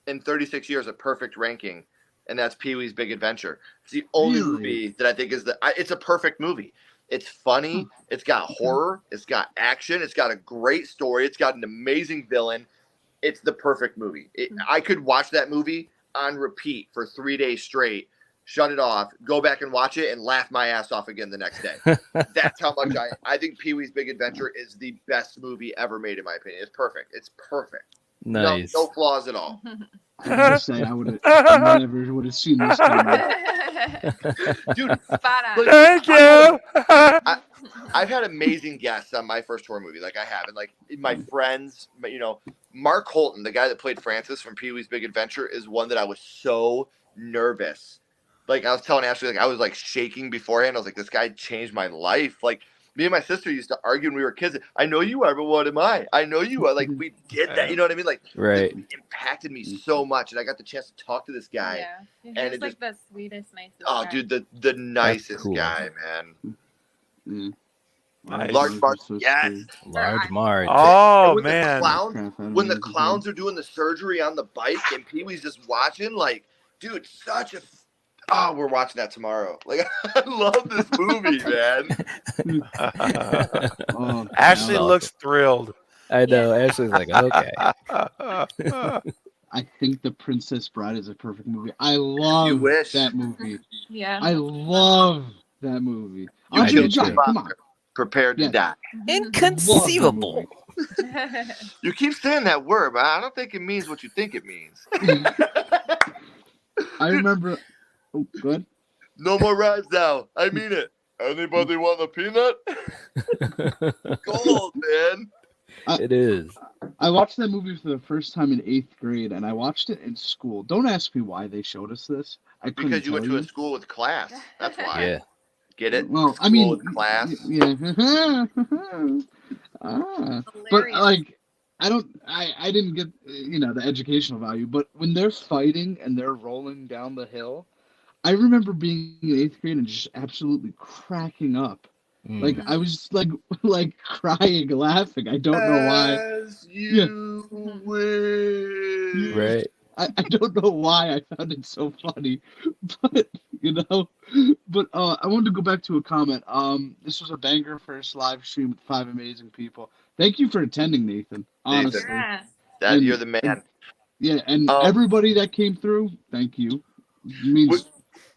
in 36 years a perfect ranking, and that's Pee-wee's Big Adventure. It's the only Really? movie that I think it's a perfect movie. It's funny. It's got horror. It's got action. It's got a great story. It's got an amazing villain. It's the perfect movie. I could watch that movie on repeat for 3 days straight, shut it off, go back and watch it, and laugh my ass off again the next day. That's how much I think Pee-wee's Big Adventure is the best movie ever made, in my opinion. It's perfect. It's perfect. Nice. No flaws at all. I was just saying I never would have seen this coming. Dude, Spot on. Thank you. I've had amazing guests on my first horror movie. Like I have, and like my friends, Mark Holton, the guy that played Francis from Pee-wee's Big Adventure, is one that I was so nervous. Like I was telling Ashley, like I was like shaking beforehand. I was like, this guy changed my life. Like me and my sister used to argue when we were kids. I know you are, but what am I? I know you are. Like we did that. You know what I mean? Like Right. it impacted me so much, and I got the chance to talk to this guy. Yeah. He's And it like the sweetest, nicest Oh, guy. dude, the nicest cool. guy, man. Yeah. Nice. Large Mark, So yes. scary. Large Marge. Oh And with man. the clowns, Crap out of when the it. clowns are doing the surgery on the bike and Pee-wee's just watching, like, dude, we're watching that tomorrow. Like, I love this movie, man. Oh, Ashley no. looks thrilled. I know. Ashley's like, okay. I think The Princess Bride is a perfect movie. I love wish. that movie. Yeah. I love that movie. You I Jim do John, too. come on. Prepared to Yeah. die. Inconceivable. You keep saying that word, but I don't think it means what you think it means. I remember. Oh, good. No more rides now. I mean it. Anybody want a peanut? Gold, man. It is. I watched that movie for the first time in 8th grade, and I watched it in school. Don't ask me why they showed us this. I couldn't Because you went tell to a school with class. That's why. Yeah. Get it? Well, I School mean, with class. yeah. But Hilarious. like, I didn't get the educational value. But when they're fighting and they're rolling down the hill, I remember being in 8th grade and just absolutely cracking up. Mm. Like I was like crying, laughing. I don't know why. As you wish. Right. I don't know why I found it so funny, but but I wanted to go back to a comment. This was a banger first live stream with 5 amazing people. Thank you for attending, Nathan. Honestly, Yes. And- You're the man. and everybody that came through, thank you. It means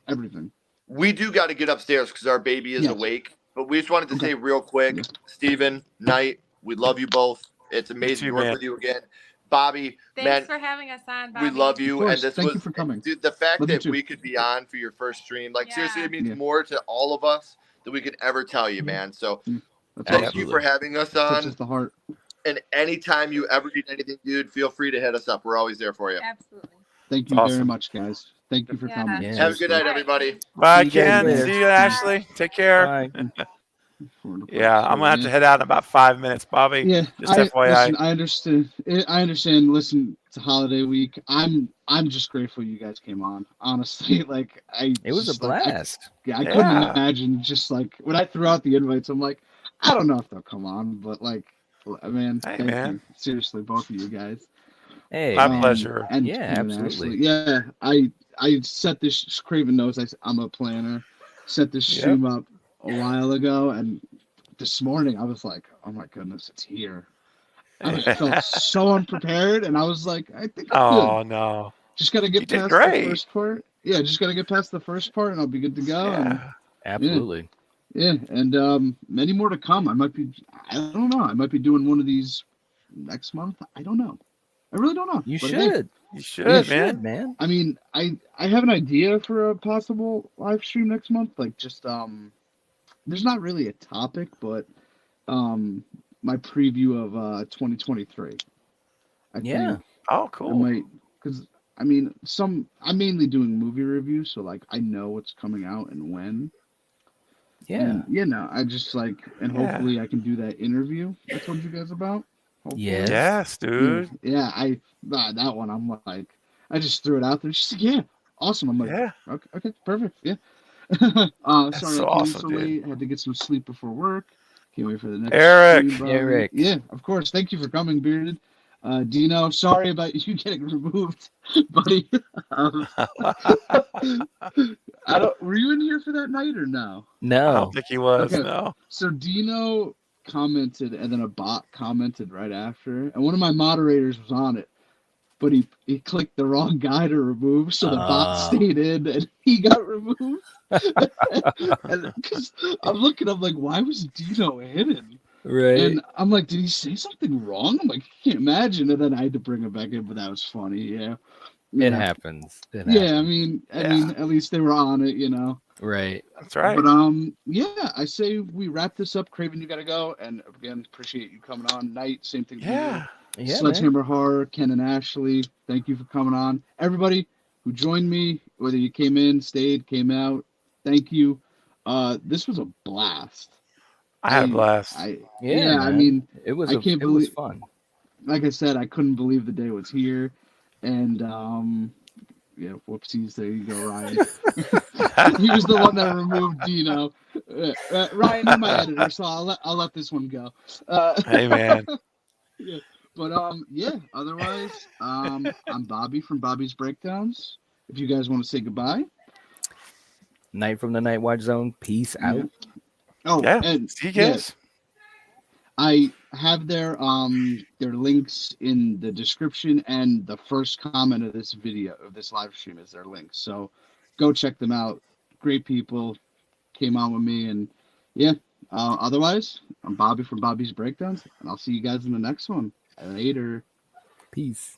everything. We do got to get upstairs because our baby is Yes. awake. But we just wanted to Okay. say real quick, Yeah. Stephen, Knight, we love you both. It's amazing too, to work man. with you again. Bobby, Thanks man, for having us on, Bobby. we love you. Of course. And this Thank you was for coming. Dude, the fact Love you that too. we could be on for your first stream, like seriously, it means Yeah. more to all of us than we could ever tell you, man. So That's thank awesome. you for having us on. Touches the heart. And anytime you ever need anything, dude, feel free to hit us up. We're always there for you. Absolutely. Thank you Awesome. very much, guys. Thank you for Yeah. coming. Yeah. Have a good night, All right. everybody. Bye, See you guys Ken. later. See you, Ashley. Take care. Bye. Yeah, I'm gonna have to head out in about 5 minutes, Bobby. Yeah, Just I, FYI. listen, I understand. I understand. Listen, it's a holiday week. I'm just grateful you guys came on. Honestly, like It was a just, like, blast. I couldn't Yeah. imagine just like when I threw out the invites. I'm like, I don't know if they'll come on, but like, man, Hey, thank man. you. Seriously, both of you guys. Hey, My man. pleasure. And Yeah, and absolutely. Ashley. Yeah, I set this. Craven knows I'm a planner. Set this Yep. stream up a while ago, and this morning I was like, oh my goodness, it's here. I felt so unprepared, and I was like, I think I'm Oh good. no. Just gotta You get did past great. the first part. Yeah, just gotta get past the first part, and I'll be good to go. And, Yeah. Absolutely. yeah, and many more to come. I don't know. I might be doing one of these next month. I don't know. I really don't know. You But hey, should. You should, You You man. should, man. I mean, I have an idea for a possible live stream next month. Like, just there's not really a topic, but my preview of 2023. I Yeah. think Oh, I cool. might, because I mean, I'm mainly doing movie reviews, so like I know what's coming out and when. Yeah. And, I just like, and Yeah. hopefully I can do that interview I told you guys about. Hopefully. Yes. Yes, dude. Yeah, that one I'm like, I just threw it out there. She's like, yeah, awesome. I'm like, Yeah. okay, perfect. Yeah. That's Sorry so I came awesome, so dude. late. Had to get some sleep before work. Can't wait for the next Eric. stream, Bobby. Eric. Yeah, of course. Thank you for coming, Bearded. Dino, sorry about you getting removed, buddy. Were you in here for that night or no? I No. don't think he was. Okay. No. So Dino commented, and then a bot commented right after, and one of my moderators was on it, but he clicked the wrong guy to remove, so the bot Ah. stayed in, and he got removed. And because I'm looking, I'm like, why was Dino hidden? Right. And I'm like, did he say something wrong? I'm like, I can't imagine. And then I had to bring him back in, but that was funny. Yeah. It Yeah. happens. It Yeah, I happens. mean, Yeah. at least they were on it, Right. That's right. But yeah, I say we wrap this up. Craven, you gotta go. And again, appreciate you coming on. Night, same thing. to you. Yeah. Yeah, man. Sledgehammer Horror, Ken and Ashley, thank you for coming on. Everybody who joined me, whether you came in, stayed, came out, thank you. This was a blast. I had a blast. Yeah, I man. mean, It was I can't it was believe- fun. like I said, I couldn't believe the day was here. And yeah, whoopsies, there you go, Ryan. He was the one that removed Dino. Ryan, you're my editor, so I'll let this one go. Hey, man. But yeah, otherwise, I'm Bobby from Bobby's Breakdowns. If you guys want to say goodbye. Night from the Night Watch Zone. Peace out. Oh, Yeah. and See you yeah, guys. I have their links in the description, and the first comment of this video, of this live stream, is their links. So go check them out. Great people came on with me, and yeah. Otherwise, I'm Bobby from Bobby's Breakdowns, and I'll see you guys in the next one. Later. Peace.